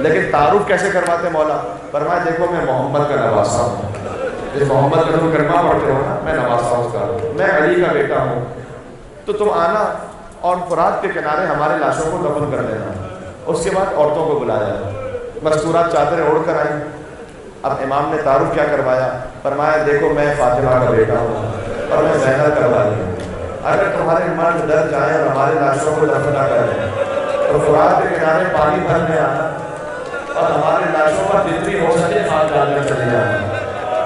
لیکن تعارف کیسے کرواتے مولا؟ فرمایا دیکھو میں محمد کا نواسا ہوں، جس محمد کا تم کلمہ پڑھتے ہو نا، میں نواسا اس کا، میں علی کا بیٹا ہوں. تو تم آنا اور فرات کے کنارے ہمارے لاشوں کو دفن کر دینا. اس کے بعد عورتوں کو بلایا، مستورات چادریں اوڑھ کر آئیں. اب امام نے تعارف کیا کروایا؟ فرمایا دیکھو میں فاطمہ کا بیٹا ہوں اور میں زینب کا والی ہوں. اگر تمہارے مرد ڈر جائیں اور ہمارے لاشوں کو دفن نہ کریں تو فرات کے کنارے پانی بھرنے آنا اور ہمارے لاشوں پر جتنی ہو سکے خاک ڈال کر چلے جانا.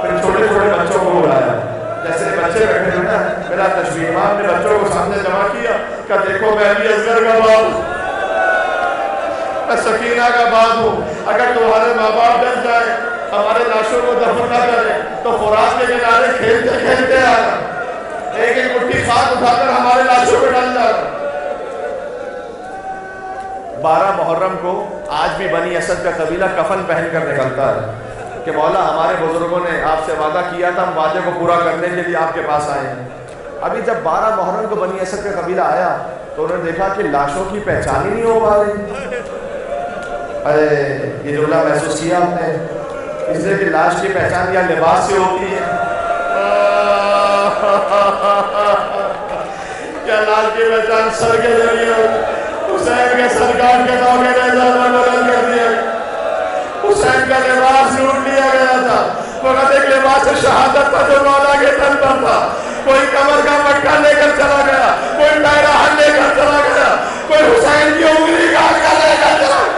پھر چھوٹے چھوٹے بچوں کو بلایا، جیسے بچے بیٹھے ہوئے نا، میرا تشبیہ امام نے بچوں کو سامنے جمع کیا کہ دیکھو میں علی اصغر کا باپ ہوں، میں سکینہ کا باپ ہوں. اگر تمہارے ماں باپ ڈر جائے ہمارے لاشوں کو دفن نہ کریں تو فرات کے کنارے کھیلتے کھیلتے آنا، ایک ایک مٹھی خاک اٹھا کر ہمارے لاشوں کو ڈال جانا. 12 محرم کو آج بھی بنی اسد کا قبیلہ کفن پہن کر نکلتا ہے کہ مولا ہمارے بزرگوں نے آپ سے وعدہ کیا تھا، ہم وعدے کو پورا کرنے کے لیے آپ کے پاس آئے ہیں. ابھی جب 12 محرم کو بنی اسد کا قبیلہ آیا تو انہوں نے دیکھا کہ لاشوں کی پہچان ہی نہیں ہو پا رہی. یہ جملہ محسوس کیا آپ نے؟ اس لیے کہ لاش کی پہچان یا لباس سے ہوتی ہے. کیا لاش کی پہچان سر کے ذریعے ہوتی؟ حسین کے سرکار کے نوکے نے زیادہ بلند کر دیا. حسین کا لباس لوٹ لیا گیا تھا، فقط ایک لباس شہادت تھا جو مولا کے تن پر تھا. کوئی کمر کا مٹکا لے کر چلا گیا، کوئی پیراہن لے کر چلا گیا، کوئی حسین کی انگلی کا آقا لے کر چلا گیا.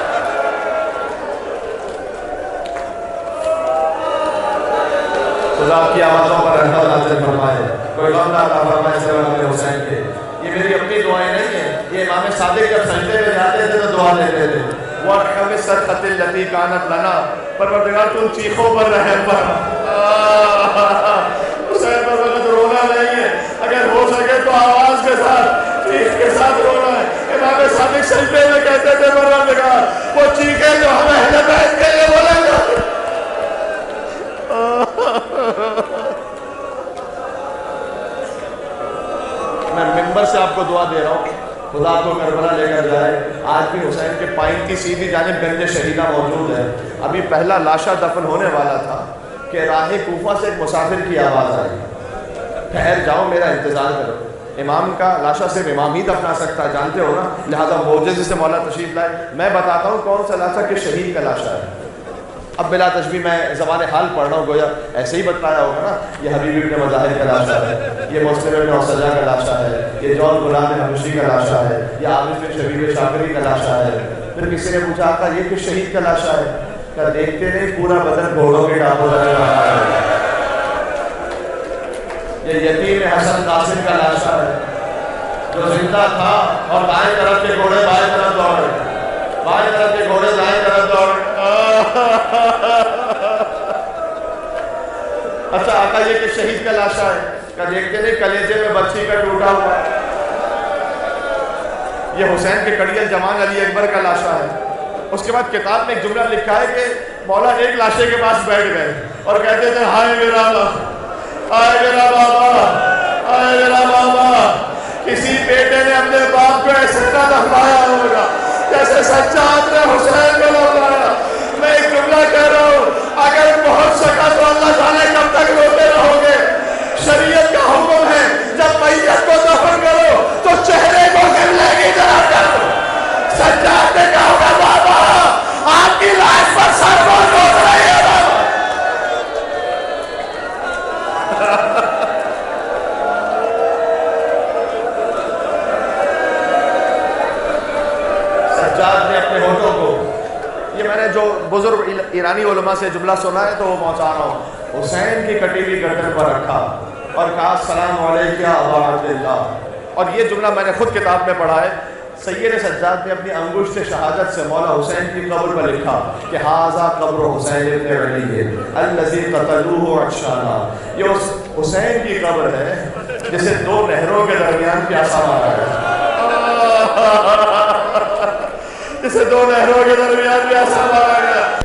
خدا کی آوازوں پر رحمت نازل فرمائے، کوئی غم نہ عطا فرمائے سوا اپنے حسین کے. یہ میری اپنی دعائیں نہیں ہیں، یہ امام صادق جب سجدے میں جاتے تھے تو دعا لیتے تھے. وَرْحَمِ الصَّرْخَةِ الَّتِي كَانَتْ لَنَا، پروردگار تم چیخوں پر رحم فرما. حسین پر وقت رونا نہیں ہے، اگر ہو سکے تو آواز کے ساتھ، چیخ کے ساتھ رونا ہے. امام صادق سجدے میں کہتے تھے پروردگار وہ چیخیں جو ہم اہل بیت کے لیے بولیں گے. میں ممبر سے آپ کو دعا دے رہا ہوں، خدا کو کربلا لے کر جائے. آج بھی حسین کے پائن کی سیدھی جانب گنج شہیدہ موجود ہے. ابھی پہلا لاشا دفن ہونے والا تھا کہ راہ کوفہ سے ایک مسافر کی آواز آئی، ٹھہر جاؤ میرا انتظار کرو. امام کا لاشا صرف امام ہی دفنا سکتا ہے، جانتے ہو نا، لہذا معجزے سے مولا تشریف لائے. میں بتاتا ہوں کون سا لاشا کہ شہید کا لاشا ہے. اب بلا تشبیہ میں زبان حال پڑھ رہا ہوں، گویا ایسے ہی بتلایا ہوگا نا. یہ حبیب ابن مظاہر کا لاشا ہے، یہ مسلم ابن اوسجا کا لاشا ہے، یہ جون غلام حبشی کا لاشا ہے، یہ عابد بن شبیب شاکری کا لاشا ہے. پھر کسی نے پوچھا تھا یہ کس شہید کا لاشا ہے؟ کیا دیکھتے نہیں پورا بدن گھوڑوں کے ڈاکوں لگے رہا ہے. یہ یتیم حسن قاسم کا لاشا ہے جو زندہ تھا اور دائیں طرف کے گھوڑے بائیں طرف دوڑے، بائیں طرف کے گھوڑے دائیں طرف دوڑے. اچھا آقا یہ کہ شہید کا لاشا ہے، کیا دیکھتے نہیں کلیجے میں بچی کا ٹوٹا ہوا. یہ حسین کے کڑیل جوان علی اکبر کا لاشا ہے. اس کے بعد کتاب میں ایک جملہ لکھا ہے کہ مولا ایک لاشے کے پاس بیٹھ گئے اور کہتے تھے ہائے میرا ہائے میرا بابا، ہائے میرا بابا. کسی بیٹے نے اپنے باپ کو ایسے نہ دفنایا ہوگا جیسے سجاد نے حسین کو دفنایا. میں ایک جملہ کہہ رہا ہوں، اگر بہت سکا تو اللہ جانے کب تک روتے رہو گے. شریعت کا حکم ہے جب میت کو دفن کرو تو چہرے جو بزرگ ایرانی علماء سے جملہ سنا ہے تو وہ پہنچا رہا ہوں. حسین کی کٹی ہوئی گردن پر رکھا اور کہا السلام علیکم یا ابا عبداللہ. اور یہ جملہ میں نے خود کتاب میں پڑھا ہے. سید سجاد نے اپنی انگشت سے شہادت سے مولا حسین کی قبر پر لکھا کہ ھذا قبر حسین ابن علی الذی قتلوہ عطشانا. یہ حسین کی قبر ہے جسے دو نہروں کے درمیان پیاسا مارا گیا. جسے دو نہروں کے درمیان پیاسا مارا گیا.